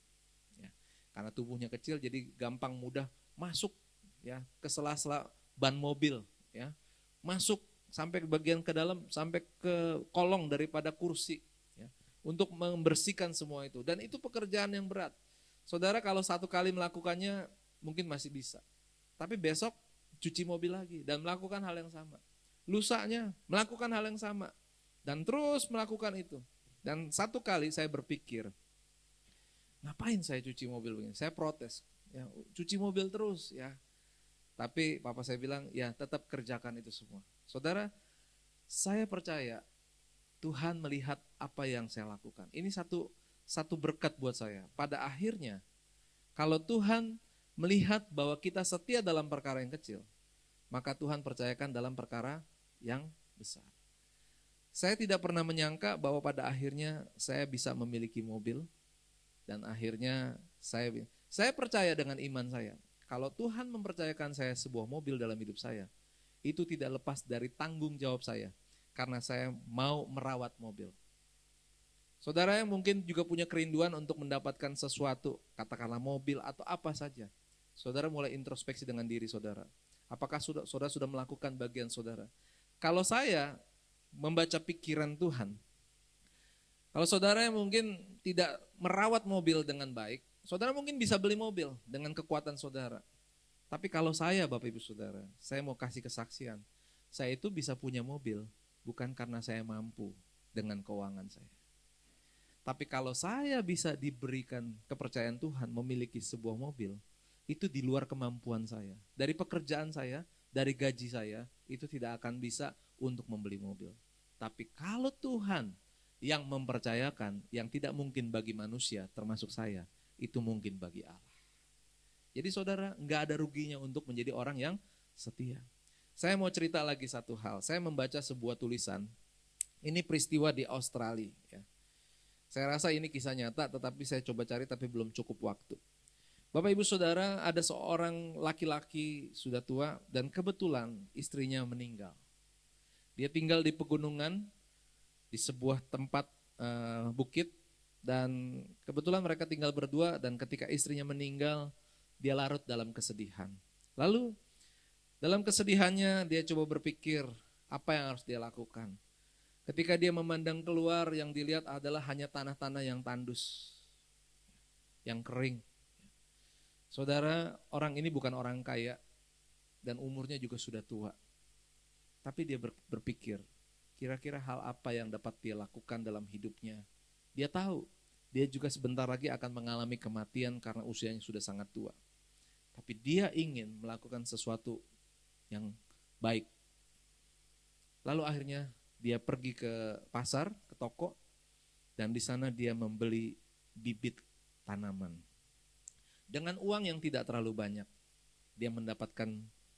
Ya. Karena tubuhnya kecil jadi gampang mudah masuk, ya, ke sela-sela ban mobil, ya. Masuk sampai ke bagian ke dalam, sampai ke kolong daripada kursi, ya, untuk membersihkan semua itu. Dan itu pekerjaan yang berat. Saudara, kalau satu kali melakukannya mungkin masih bisa. Tapi besok cuci mobil lagi dan melakukan hal yang sama. Lusanya melakukan hal yang sama dan terus melakukan itu. Dan satu kali saya berpikir, ngapain saya cuci mobil begini? Saya protes, ya, cuci mobil terus, ya. Tapi papa saya bilang, ya tetap kerjakan itu semua. Saudara, saya percaya Tuhan melihat apa yang saya lakukan. Ini satu berkat buat saya. Pada akhirnya, kalau Tuhan melihat bahwa kita setia dalam perkara yang kecil, maka Tuhan percayakan dalam perkara yang besar. Saya tidak pernah menyangka bahwa pada akhirnya saya bisa memiliki mobil, dan akhirnya saya percaya dengan iman saya. Kalau Tuhan mempercayakan saya sebuah mobil dalam hidup saya, itu tidak lepas dari tanggung jawab saya, karena saya mau merawat mobil. Saudara yang mungkin juga punya kerinduan untuk mendapatkan sesuatu, katakanlah mobil atau apa saja, saudara mulai introspeksi dengan diri saudara. Apakah saudara sudah melakukan bagian saudara? Kalau saya membaca pikiran Tuhan, kalau saudara yang mungkin tidak merawat mobil dengan baik, saudara mungkin bisa beli mobil dengan kekuatan saudara. Tapi kalau saya, Bapak Ibu Saudara, saya mau kasih kesaksian, saya itu bisa punya mobil bukan karena saya mampu dengan keuangan saya. Tapi kalau saya bisa diberikan kepercayaan Tuhan memiliki sebuah mobil, itu di luar kemampuan saya. Dari pekerjaan saya, dari gaji saya, itu tidak akan bisa untuk membeli mobil. Tapi kalau Tuhan yang mempercayakan, yang tidak mungkin bagi manusia, termasuk saya, itu mungkin bagi Allah. Jadi saudara, enggak ada ruginya untuk menjadi orang yang setia. Saya mau cerita lagi satu hal. Saya membaca sebuah tulisan, ini peristiwa di Australia, ya. Saya rasa ini kisah nyata, tetapi saya coba cari tapi belum cukup waktu. Bapak Ibu Saudara, ada seorang laki-laki sudah tua dan kebetulan istrinya meninggal. Dia tinggal di pegunungan, di sebuah tempat bukit, Dan kebetulan mereka tinggal berdua dan ketika istrinya meninggal, dia larut dalam kesedihan. Lalu dalam kesedihannya dia coba berpikir apa yang harus dia lakukan. Ketika dia memandang keluar, yang dilihat adalah hanya tanah-tanah yang tandus, yang kering. Saudara, orang ini bukan orang kaya dan umurnya juga sudah tua. Tapi dia berpikir, kira-kira hal apa yang dapat dia lakukan dalam hidupnya. Dia tahu, dia juga sebentar lagi akan mengalami kematian karena usianya sudah sangat tua. Tapi dia ingin melakukan sesuatu yang baik. Lalu akhirnya dia pergi ke pasar, ke toko, dan di sana dia membeli bibit tanaman. Dengan uang yang tidak terlalu banyak, dia mendapatkan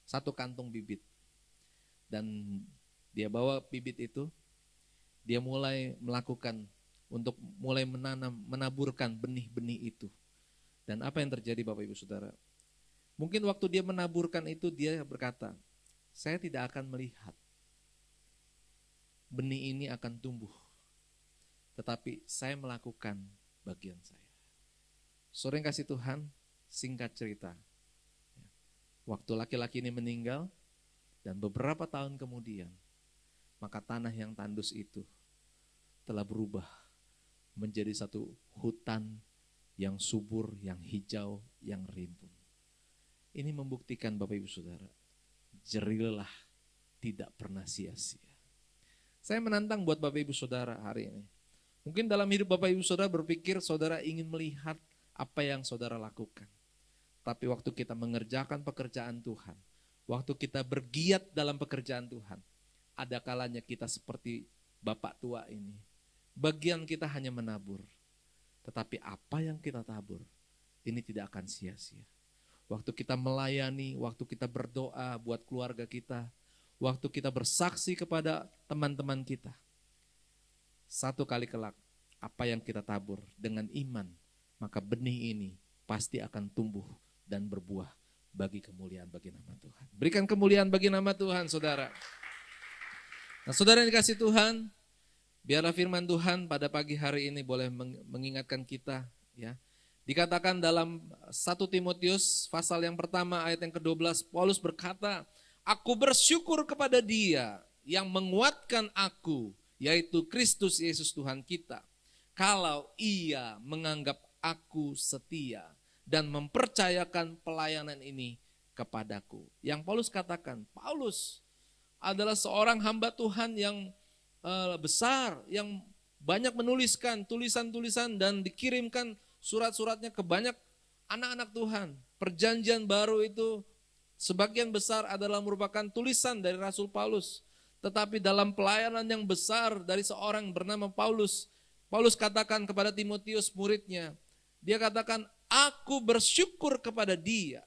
1 kantung bibit. Dan dia bawa bibit itu, dia mulai melakukan untuk mulai menanam, menaburkan benih-benih itu. Dan apa yang terjadi Bapak Ibu Saudara? Mungkin waktu dia menaburkan itu dia berkata, saya tidak akan melihat benih ini akan tumbuh, tetapi saya melakukan bagian saya. Saudara yang kasih Tuhan, singkat cerita, waktu laki-laki ini meninggal dan beberapa tahun kemudian, maka tanah yang tandus itu telah berubah menjadi satu hutan yang subur, yang hijau, yang rimbun. Ini membuktikan Bapak Ibu Saudara, jerilah tidak pernah sia-sia. Saya menantang buat Bapak Ibu Saudara hari ini. Mungkin dalam hidup Bapak Ibu Saudara berpikir saudara ingin melihat apa yang saudara lakukan. Tapi waktu kita mengerjakan pekerjaan Tuhan, waktu kita bergiat dalam pekerjaan Tuhan, ada kalanya kita seperti Bapak tua ini. Bagian kita hanya menabur. Tetapi apa yang kita tabur, ini tidak akan sia-sia. Waktu kita melayani, waktu kita berdoa buat keluarga kita, waktu kita bersaksi kepada teman-teman kita, satu kali kelak, apa yang kita tabur dengan iman, maka benih ini pasti akan tumbuh dan berbuah bagi kemuliaan bagi nama Tuhan. Berikan kemuliaan bagi nama Tuhan, saudara. Nah, saudara yang dikasih Tuhan, biarlah firman Tuhan pada pagi hari ini boleh mengingatkan kita, ya. Dikatakan dalam 1 Timotius pasal yang pertama ayat yang ke-12, Paulus berkata, aku bersyukur kepada Dia yang menguatkan aku, yaitu Kristus Yesus Tuhan kita, kalau Ia menganggap aku setia dan mempercayakan pelayanan ini kepadaku. Yang Paulus katakan, Paulus adalah seorang hamba Tuhan yang besar, yang banyak menuliskan tulisan-tulisan dan dikirimkan surat-suratnya ke banyak anak-anak Tuhan. Perjanjian baru itu sebagian besar adalah merupakan tulisan dari Rasul Paulus. Tetapi dalam pelayanan yang besar dari seorang bernama Paulus, Paulus katakan kepada Timotius muridnya, dia katakan, aku bersyukur kepada Dia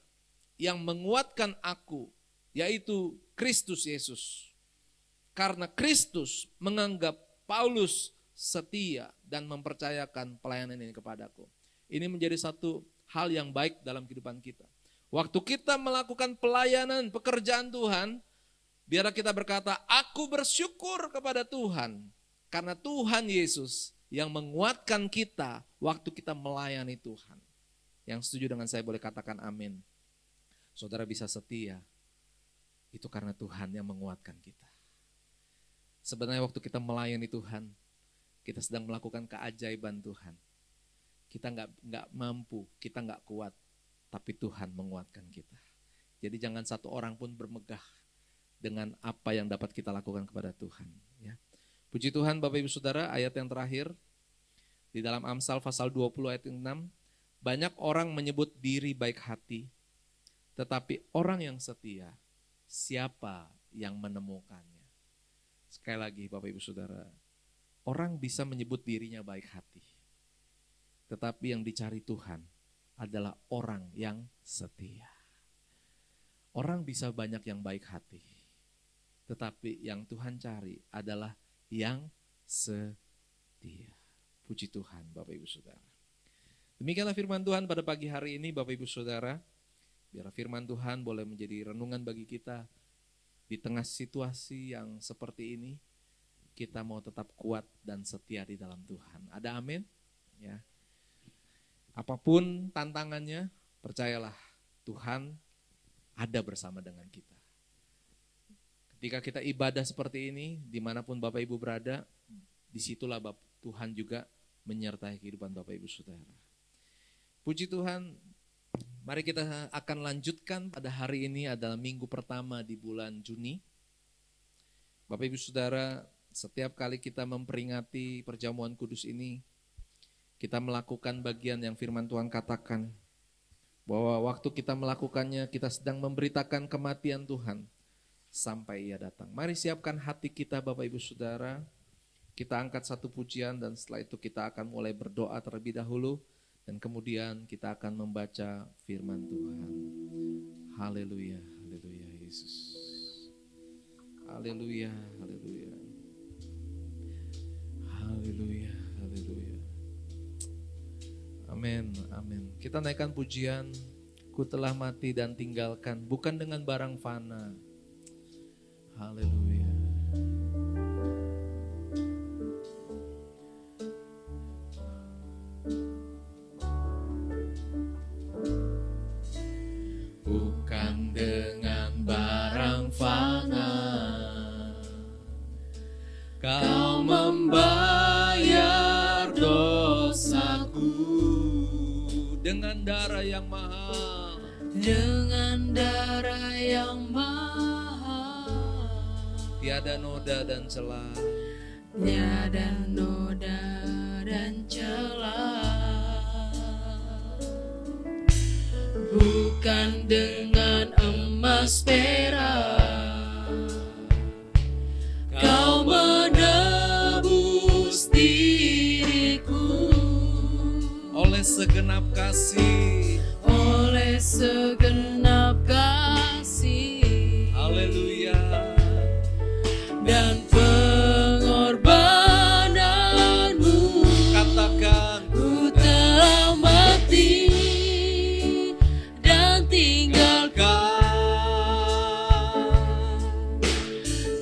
yang menguatkan aku, yaitu Kristus Yesus. Karena Kristus menganggap Paulus setia dan mempercayakan pelayanan ini kepadaku. Ini menjadi satu hal yang baik dalam kehidupan kita. Waktu kita melakukan pelayanan pekerjaan Tuhan, biarlah kita berkata, aku bersyukur kepada Tuhan. Karena Tuhan Yesus yang menguatkan kita waktu kita melayani Tuhan. Yang setuju dengan saya boleh katakan amin. Saudara bisa setia, itu karena Tuhan yang menguatkan kita. Sebenarnya waktu kita melayani Tuhan, kita sedang melakukan keajaiban Tuhan. Kita nggak mampu, kita nggak kuat, tapi Tuhan menguatkan kita. Jadi jangan satu orang pun bermegah dengan apa yang dapat kita lakukan kepada Tuhan. Ya. Puji Tuhan Bapak Ibu Saudara, ayat yang terakhir di dalam Amsal pasal 20 ayat 6, banyak orang menyebut diri baik hati, tetapi orang yang setia, siapa yang menemukannya? Sekali lagi Bapak Ibu Saudara, orang bisa menyebut dirinya baik hati, tetapi yang dicari Tuhan adalah orang yang setia. Orang bisa banyak yang baik hati, tetapi yang Tuhan cari adalah yang setia. Puji Tuhan Bapak Ibu Saudara. Demikianlah firman Tuhan pada pagi hari ini Bapak Ibu Saudara. Biar firman Tuhan boleh menjadi renungan bagi kita di tengah situasi yang seperti ini. Kita mau tetap kuat dan setia di dalam Tuhan. Ada amin? Ya. Apapun tantangannya, percayalah Tuhan ada bersama dengan kita. Ketika kita ibadah seperti ini, dimanapun Bapak Ibu berada, disitulah Tuhan juga menyertai kehidupan Bapak Ibu Saudara. Puji Tuhan, mari kita akan lanjutkan pada hari ini adalah minggu pertama di bulan Juni. Bapak Ibu Saudara, setiap kali kita memperingati perjamuan kudus ini, kita melakukan bagian yang firman Tuhan katakan, bahwa waktu kita melakukannya, kita sedang memberitakan kematian Tuhan sampai Ia datang. Mari siapkan hati kita Bapak Ibu Saudara, kita angkat satu pujian dan setelah itu kita akan mulai berdoa terlebih dahulu dan kemudian kita akan membaca firman Tuhan. Haleluya, haleluya Yesus. Haleluya, haleluya. Haleluya, haleluya. Amin, amin. Kita naikkan pujian, ku telah mati dan tinggalkan, bukan dengan barang fana. Haleluya. Bukan dengan barang fana, Kau membayar dosaku. Dengan darah yang mahal, Dengan darah yang mahal, tiada noda dan celah. tiada noda dan celah. Bukan dengan emas perak, Kau menebus diriku. Oleh segenap kasih, Oleh segenap kasih, haleluya. dan pengorbananmu, Katakan, ku telah mati dan tinggalkan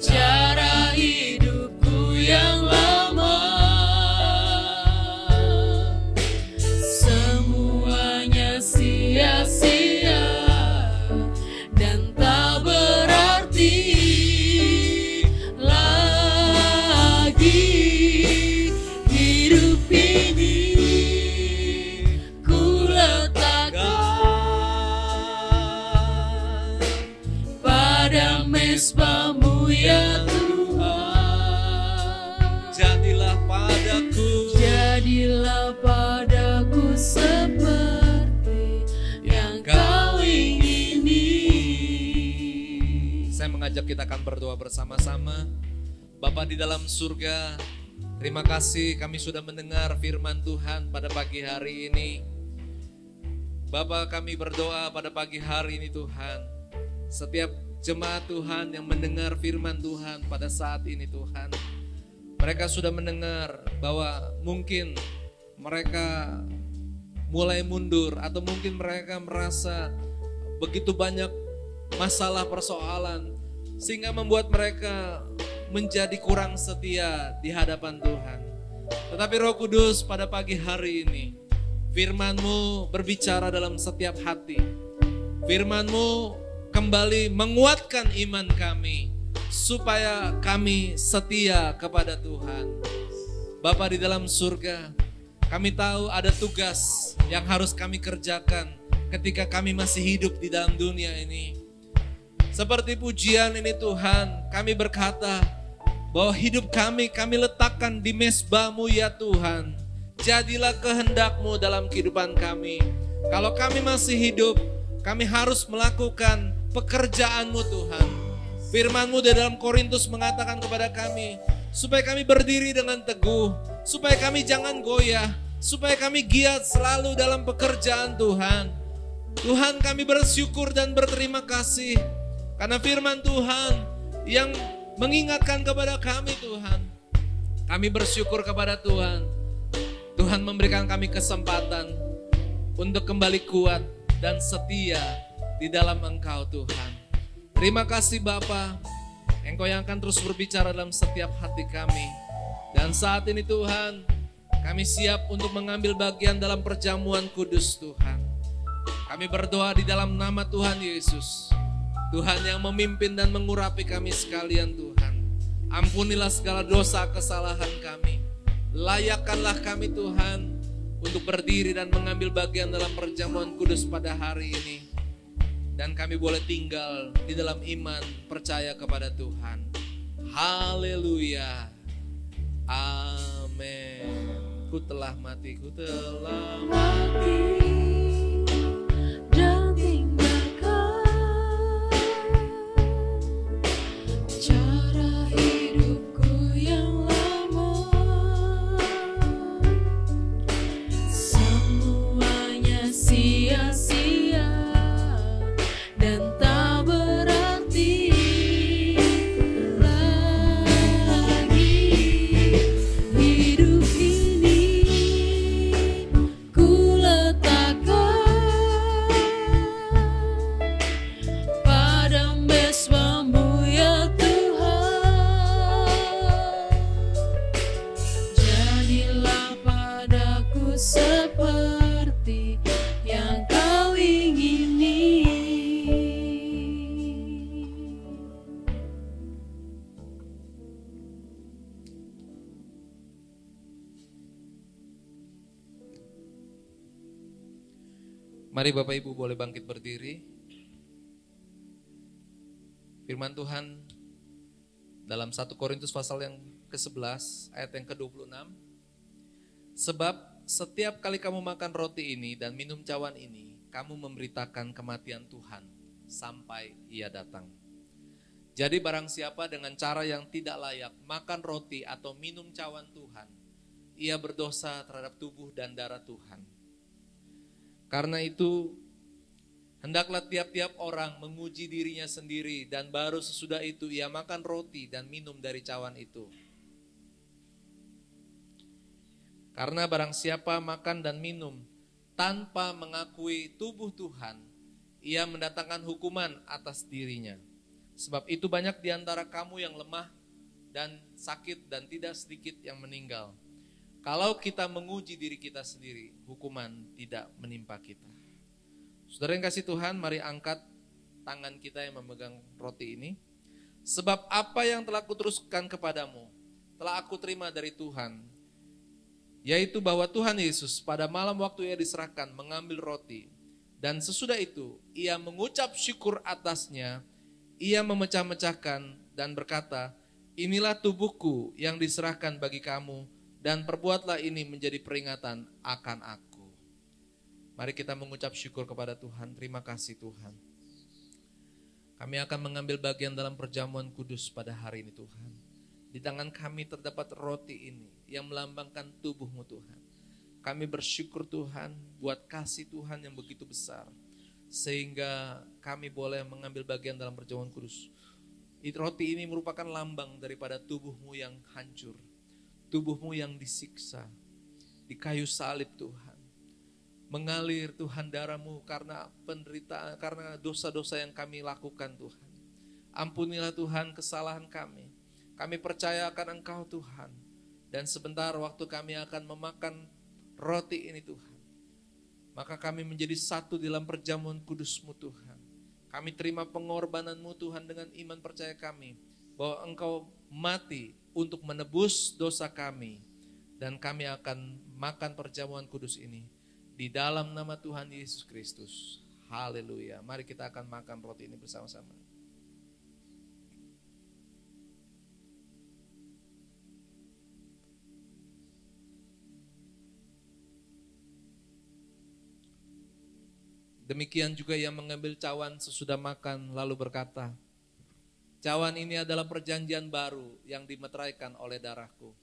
cara hidupku yang lama. Semuanya sia-sia dan tak berarti lagi. Hidup ini ku letakkan pada mezbamu ya Tuhan. jadilah padaku. Jadilah padaku seperti yang Kau ingini. Saya mengajak kita akan berdoa bersama-sama. Bapa di dalam surga, terima kasih kami sudah mendengar firman Tuhan pada pagi hari ini. Bapa, kami berdoa pada pagi hari ini Tuhan. Setiap jemaat Tuhan yang mendengar firman Tuhan pada saat ini Tuhan, mereka sudah mendengar bahwa mungkin mereka mulai mundur atau mungkin mereka merasa begitu banyak masalah persoalan sehingga membuat mereka menjadi kurang setia di hadapan Tuhan. Tetapi Roh Kudus pada pagi hari ini, firman-Mu berbicara dalam setiap hati. Firman-Mu kembali menguatkan iman kami supaya kami setia kepada Tuhan. Bapa di dalam surga, kami tahu ada tugas yang harus kami kerjakan ketika kami masih hidup di dalam dunia ini. Seperti pujian ini Tuhan, kami berkata bahwa hidup kami letakkan di mezbah-Mu ya Tuhan. Jadilah kehendak-Mu dalam kehidupan kami. Kalau kami masih hidup, kami harus melakukan pekerjaan-Mu Tuhan. Firman-Mu di dalam Korintus mengatakan kepada kami, supaya kami berdiri dengan teguh, supaya kami jangan goyah, supaya kami giat selalu dalam pekerjaan Tuhan. Tuhan, kami bersyukur dan berterima kasih karena firman Tuhan yang mengingatkan kepada kami Tuhan. Kami bersyukur kepada Tuhan. Tuhan memberikan kami kesempatan untuk kembali kuat dan setia di dalam Engkau Tuhan. Terima kasih Bapa, Engkau yang akan terus berbicara dalam setiap hati kami. Dan saat ini Tuhan, Kami siap untuk mengambil bagian dalam perjamuan kudus Tuhan. Kami berdoa di dalam nama Tuhan Yesus. Tuhan yang memimpin dan mengurapi kami sekalian Tuhan. Ampunilah segala dosa kesalahan kami. Layakkanlah kami Tuhan untuk berdiri dan mengambil bagian dalam perjamuan kudus pada hari ini. Dan kami boleh tinggal di dalam iman percaya kepada Tuhan. Haleluya. Amin. Ku telah mati, ku telah mati. Dan tinggalkan cara hidupku yang lama. Semuanya sia-sia dan tak berarti lagi. Hidup ini ku letakkan pada mesbah-Mu ya Tuhan. Jadilah padaku seperti yang Kau ingini. Mari Bapak Ibu boleh bangkit berdiri. Firman Tuhan dalam 1 Korintus pasal yang ke-11 ayat yang ke-26. Sebab setiap kali kamu makan roti ini dan minum cawan ini, kamu memberitakan kematian Tuhan sampai Ia datang. Jadi barang siapa dengan cara yang tidak layak makan roti atau minum cawan Tuhan, ia berdosa terhadap tubuh dan darah Tuhan. Karena itu, hendaklah tiap-tiap orang menguji dirinya sendiri dan baru sesudah itu ia makan roti dan minum dari cawan itu. Karena barang siapa makan dan minum tanpa mengakui tubuh Tuhan, ia mendatangkan hukuman atas dirinya. Sebab itu banyak di antara kamu yang lemah dan sakit dan tidak sedikit yang meninggal. Kalau kita menguji diri kita sendiri, hukuman tidak menimpa kita. Saudara yang kasih Tuhan, mari angkat tangan kita yang memegang roti ini. Sebab apa yang telah kuteruskan kepadamu, telah aku terima dari Tuhan, yaitu bahwa Tuhan Yesus pada malam waktu Ia diserahkan mengambil roti, dan sesudah itu Ia mengucap syukur atasnya, Ia memecah-mecahkan dan berkata, inilah tubuhku yang diserahkan bagi kamu, dan perbuatlah ini menjadi peringatan akan aku. Mari kita mengucap syukur kepada Tuhan. Terima kasih Tuhan. Kami akan mengambil bagian dalam perjamuan kudus pada hari ini Tuhan. Di tangan kami terdapat roti ini yang melambangkan tubuh-Mu Tuhan. Kami bersyukur Tuhan buat kasih Tuhan yang begitu besar. Sehingga kami boleh mengambil bagian dalam perjamuan kudus. Roti ini merupakan lambang daripada tubuh-Mu yang hancur. Tubuh-Mu yang disiksa di kayu salib Tuhan. Mengalir Tuhan darah-Mu karena penderitaan, karena dosa-dosa yang kami lakukan Tuhan. Ampunilah Tuhan kesalahan kami. Kami percaya akan Engkau Tuhan. Dan sebentar waktu kami akan memakan roti ini Tuhan. Maka kami menjadi satu dalam perjamuan kudus-Mu Tuhan. Kami terima pengorbanan-Mu Tuhan dengan iman percaya kami. Bahwa Engkau mati untuk menebus dosa kami. Dan kami akan makan perjamuan kudus ini di dalam nama Tuhan Yesus Kristus. Haleluya. Mari kita akan makan roti ini bersama-sama. Demikian juga ia mengambil cawan sesudah makan lalu berkata, cawan ini adalah perjanjian baru yang dimeteraikan oleh darahku.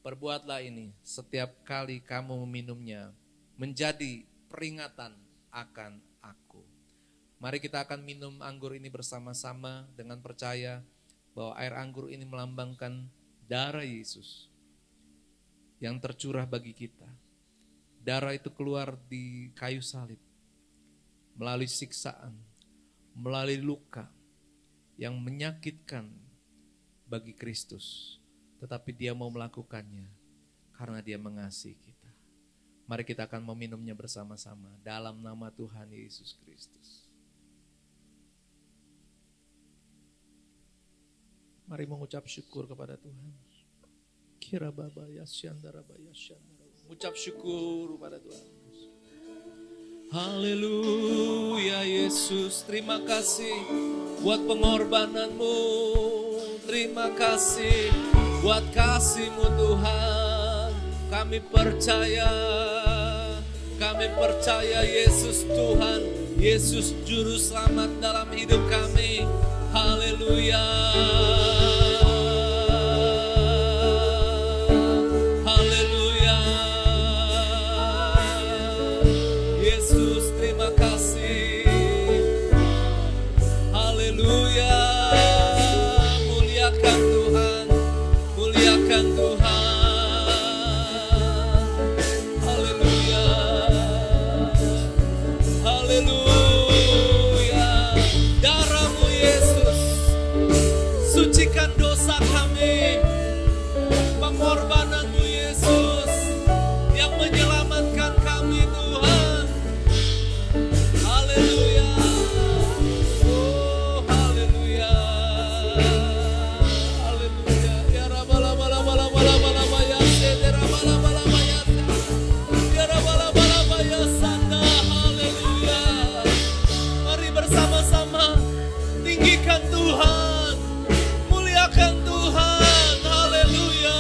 Perbuatlah ini setiap kali kamu meminumnya menjadi peringatan akan aku. Mari kita akan minum anggur ini bersama-sama dengan percaya bahwa air anggur ini melambangkan darah Yesus yang tercurah bagi kita. Darah itu keluar di kayu salib. Melalui siksaan, melalui luka yang menyakitkan bagi Kristus. Tetapi Dia mau melakukannya karena Dia mengasihi kita. Mari kita akan meminumnya bersama-sama dalam nama Tuhan Yesus Kristus. Mari mengucap syukur kepada Tuhan. Kira baba yasyandara bayasyandara. Mengucap syukur kepada Tuhan. Haleluya Yesus, terima kasih buat pengorbananmu. Terima kasih buat kasih-Mu Tuhan. Kami percaya Yesus Tuhan, Yesus Juru Selamat dalam hidup kami. Haleluya. Haleluya. Yesus, terima kasih. Haleluya. Muliakan Tuhan. Muliakan Tuhan. Haleluya. Haleluya. Darah-Mu Yesus, sucikan dosa kami. Pengorbanan-Mu Yesus yang menyelamatkan kami Tuhan. Haleluya. Oh haleluya. Haleluya. Ya rabala bala bala bala bala baya sede rabala bala baya. Ya rabala bala baya sanda. Haleluya. Mari bersama-sama tinggikan Tuhan. Muliakan Tuhan. Haleluya.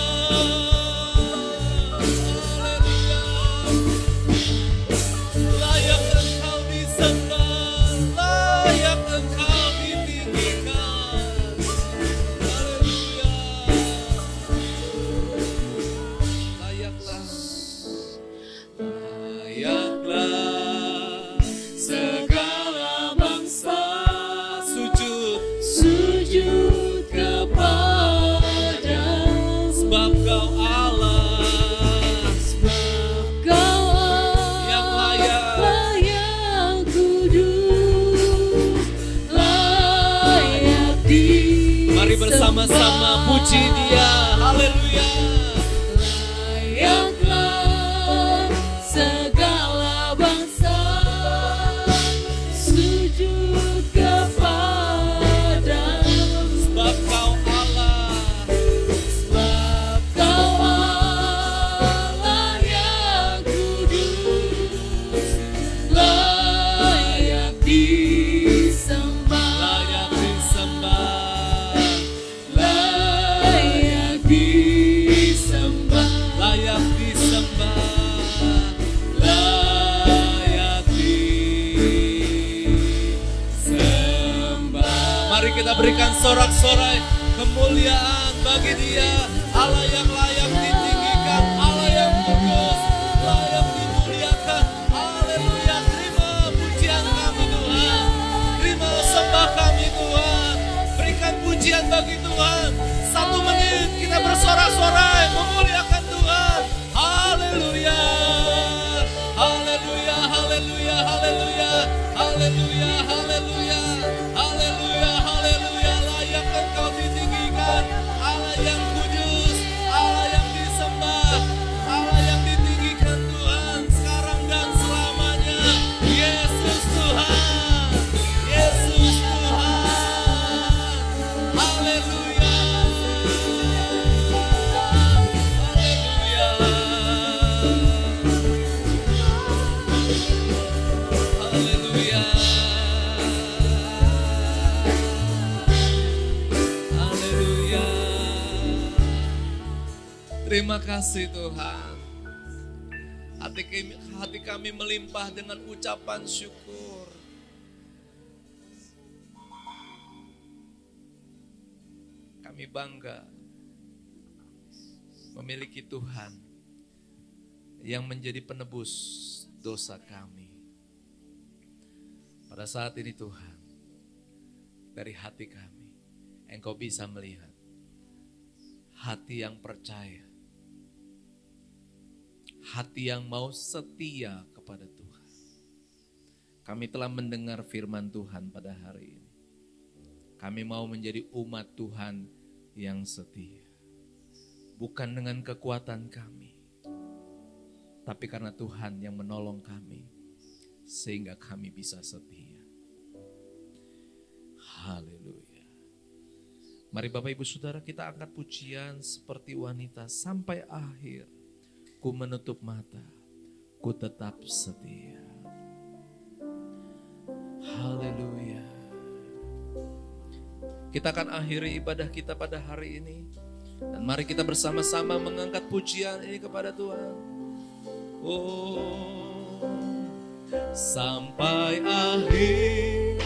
Haleluya. Layak Engkau disembah, layak Engkau ditinggikan. Haleluya. Layaklah, layaklah segala bangsa sujud kepada sebab Kau Allah Kau yang layak. layak kudus, layak disembah. Mari bersama-sama puji Dia. Haleluya. Layaklah segala bangsa sujud kepada Sebab Kau Allah. sebab Kau Allah yang kudus, layak disembah, Layak disembah. layak disembah, Layak disembah. Layak disembah. Mari kita berikan sorak-sorai kemuliaan bagi Dia, Allah yang layak ditinggikan, Allah yang kudus, layak dimuliakan. Haleluya. Terima pujian kami Tuhan, terima sembah kami Tuhan. Berikan pujian bagi Tuhan. 1 menit kita bersorak-sorai memuliakan Tuhan. Haleluya. Haleluya. Haleluya. Haleluya. Haleluya. Haleluya. Haleluya. Haleluya. Layak Engkau ditinggikan, Allah yang kudus, Allah yang disembah, Allah yang ditinggikan Tuhan sekarang dan selamanya. Yesus Tuhan, Yesus Tuhan. Haleluya. Haleluya. Haleluya. Haleluya. Terima kasih Tuhan. Hati kami melimpah dengan ucapan syukur. Kami bangga memiliki Tuhan yang menjadi penebus dosa kami. Pada saat ini Tuhan, dari hati kami, Engkau bisa melihat hati yang percaya, hati yang mau setia kepada Tuhan. Kami telah mendengar firman Tuhan pada hari ini. Kami mau menjadi umat Tuhan yang setia. Bukan dengan kekuatan kami, tapi karena Tuhan yang menolong kami, sehingga kami bisa setia. Haleluya. Mari Bapak Ibu Saudara, kita angkat pujian seperti wanita sampai akhir. Ku menutup mata, ku tetap setia. Haleluya. Kita akan akhiri ibadah kita pada hari ini. Dan mari kita bersama-sama mengangkat pujian ini kepada Tuhan. Oh, sampai akhir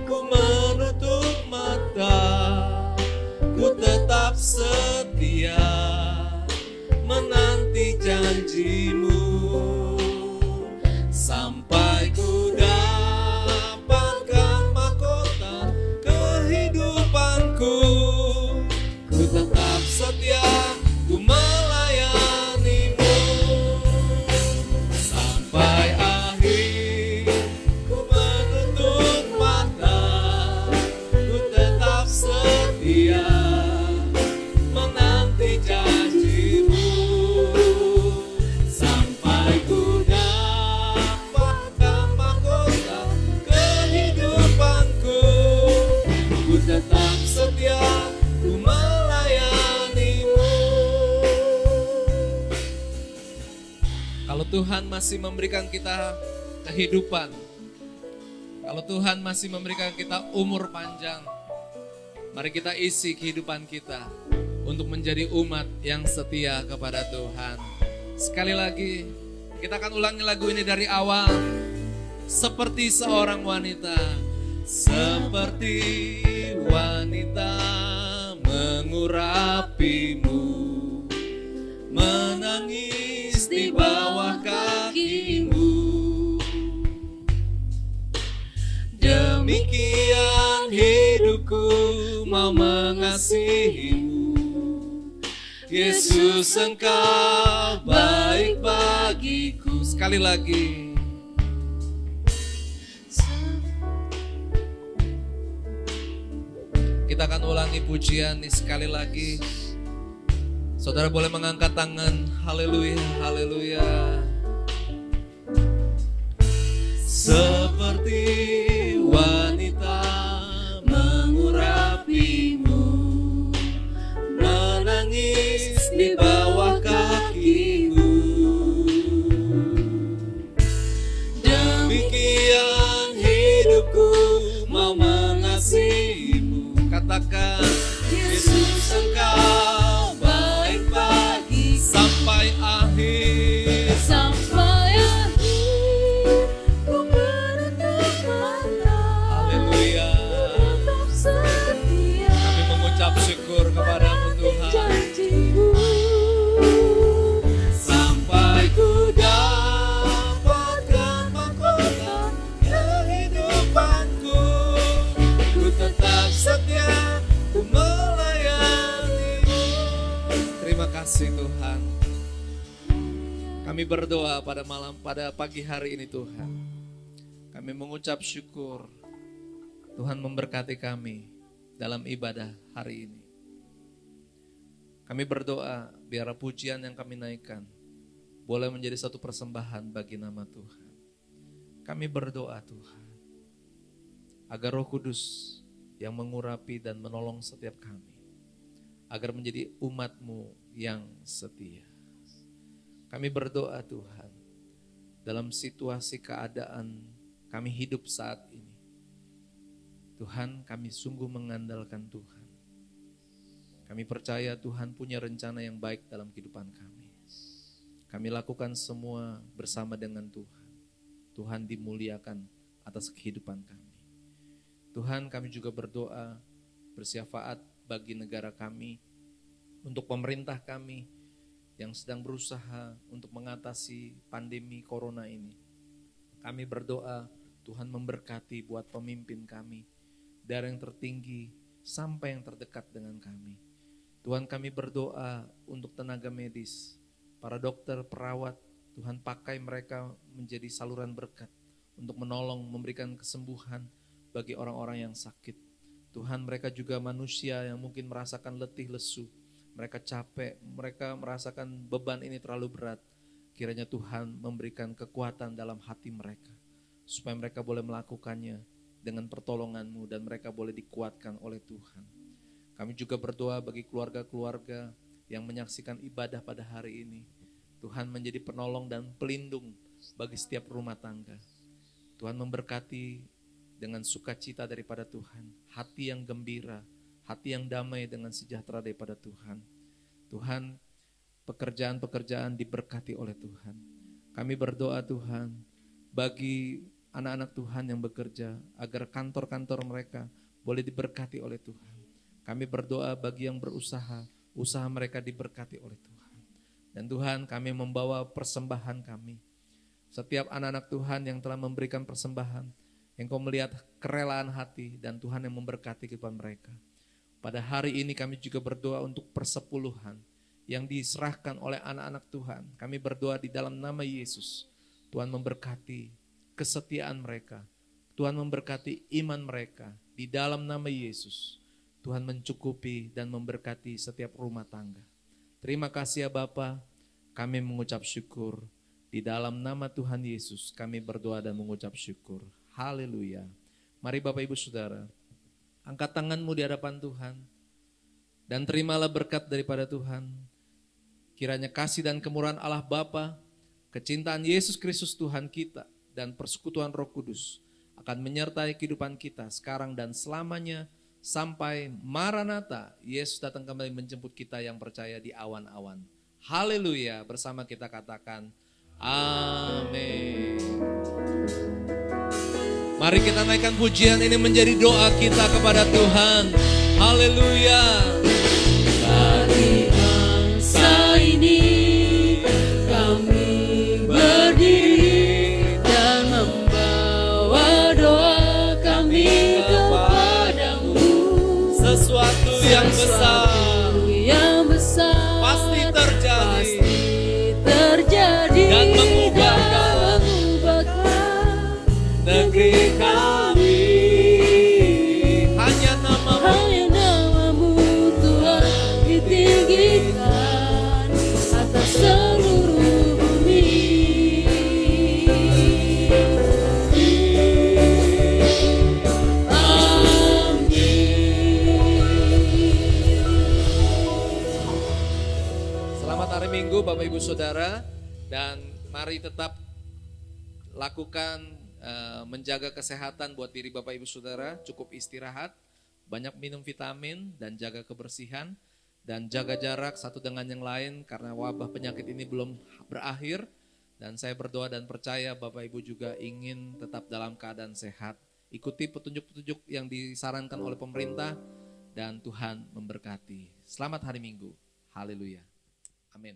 ku menutup mata, ku tetap setia menanti janjimu. Sampai ku dapatkan mahkota kehidupanku, ku tetap setia, ku melayanimu. Sampai akhir ku menutup mata, ku tetap setia menanti janjimu. Sampai ku dapatkan mahkota kehidupanku, ku tetap setia, ku melayanimu. Kalau Tuhan masih memberikan kita kehidupan, kalau Tuhan masih memberikan kita umur panjang, mari kita isi kehidupan kita untuk menjadi umat yang setia kepada Tuhan. Sekali lagi, kita akan ulangi lagu ini dari awal. Seperti seorang wanita, seperti wanita mengurapimu, menangis di bawah kakimu. Demikian hidupku mau mengasihimu. Yesus, Engkau baik bagiku. Sekali lagi. Kita akan ulangi pujian ini sekali lagi. Saudara boleh mengangkat tangan. Haleluya, haleluya. Seperti wanita mengurapimu, menangis di bawah kakimu. Demikian hidupku mau mengasihimu. Katakan, Yesus, Engkau baik bagi sampai akhir. Sampai akhir ku menutup mata, Haleluya. tetap setia Kami mengucap syukur kepadamu Tuhan. janjimu. Sampai ku dapatkan mahkota kehidupanku, ku tetap setia, ku melayanimu. Terima kasih Tuhan. Kami berdoa pada pagi hari ini Tuhan. Kami mengucap syukur Tuhan memberkati kami dalam ibadah hari ini. Kami berdoa biar pujian yang kami naikkan boleh menjadi satu persembahan bagi nama Tuhan. Kami berdoa Tuhan, agar Roh Kudus yang mengurapi dan menolong setiap kami, agar menjadi umat-Mu yang setia. Kami berdoa Tuhan, dalam situasi keadaan kami hidup saat ini, Tuhan, kami sungguh mengandalkan Tuhan. Kami percaya Tuhan punya rencana yang baik dalam kehidupan kami. Kami lakukan semua bersama dengan Tuhan. Tuhan dimuliakan atas kehidupan kami. Tuhan, kami juga berdoa bersyafaat bagi negara kami, untuk pemerintah kami yang sedang berusaha untuk mengatasi pandemi corona ini. Kami berdoa Tuhan memberkati buat pemimpin kami, dari yang tertinggi sampai yang terdekat dengan kami. Tuhan, kami berdoa untuk tenaga medis, para dokter, perawat, Tuhan pakai mereka menjadi saluran berkat untuk menolong, memberikan kesembuhan bagi orang-orang yang sakit. Tuhan, mereka juga manusia yang mungkin merasakan letih lesu, mereka capek, mereka merasakan beban ini terlalu berat. kiranya Tuhan memberikan kekuatan dalam hati mereka, supaya mereka boleh melakukannya dengan pertolongan-Mu dan mereka boleh dikuatkan oleh Tuhan. Kami juga berdoa bagi keluarga-keluarga yang menyaksikan ibadah pada hari ini. Tuhan menjadi penolong dan pelindung bagi setiap rumah tangga. Tuhan memberkati dengan sukacita daripada Tuhan, hati yang gembira, hati yang damai dengan sejahtera daripada Tuhan. Tuhan, pekerjaan-pekerjaan diberkati oleh Tuhan. Kami berdoa Tuhan, bagi anak-anak Tuhan yang bekerja, agar kantor-kantor mereka boleh diberkati oleh Tuhan. Kami berdoa bagi yang berusaha, usaha mereka diberkati oleh Tuhan. Dan Tuhan, kami membawa persembahan kami. Setiap anak-anak Tuhan yang telah memberikan persembahan, Engkau melihat kerelaan hati dan Tuhan yang memberkati kehidupan mereka. Pada hari ini kami juga berdoa untuk persepuluhan yang diserahkan oleh anak-anak Tuhan. Kami berdoa di dalam nama Yesus. Tuhan memberkati kesetiaan mereka. Tuhan memberkati iman mereka. Di dalam nama Yesus, Tuhan mencukupi dan memberkati setiap rumah tangga. Terima kasih ya Bapa, kami mengucap syukur. Di dalam nama Tuhan Yesus kami berdoa dan mengucap syukur. Haleluya. Mari Bapak Ibu Saudara, angkat tanganmu di hadapan Tuhan dan terimalah berkat daripada Tuhan. Kiranya kasih dan kemurahan Allah Bapa, kecintaan Yesus Kristus Tuhan kita, dan persekutuan Roh Kudus akan menyertai kehidupan kita sekarang dan selamanya sampai Maranatha, Yesus datang kembali menjemput kita yang percaya di awan-awan. Haleluya, bersama kita katakan amin. Mari kita naikkan pujian ini menjadi doa kita kepada Tuhan. Haleluya. Bagi bangsa ini kami berdiri dan membawa doa kami kepadamu. Sesuatu yang besar Yang besar pasti terjadi dan mengubahkan negeri kami. Hanya namamu Tuhan ditinggikan atas seluruh bumi. Amin. Selamat hari Minggu Bapak Ibu Saudara, dan mari tetap lakukan menjaga kesehatan buat diri Bapak Ibu Saudara, cukup istirahat, banyak minum vitamin dan jaga kebersihan dan jaga jarak satu dengan yang lain karena wabah penyakit ini belum berakhir, dan saya berdoa dan percaya Bapak Ibu juga ingin tetap dalam keadaan sehat. Ikuti petunjuk-petunjuk yang disarankan oleh pemerintah dan Tuhan memberkati. Selamat hari Minggu. Haleluya. Amin.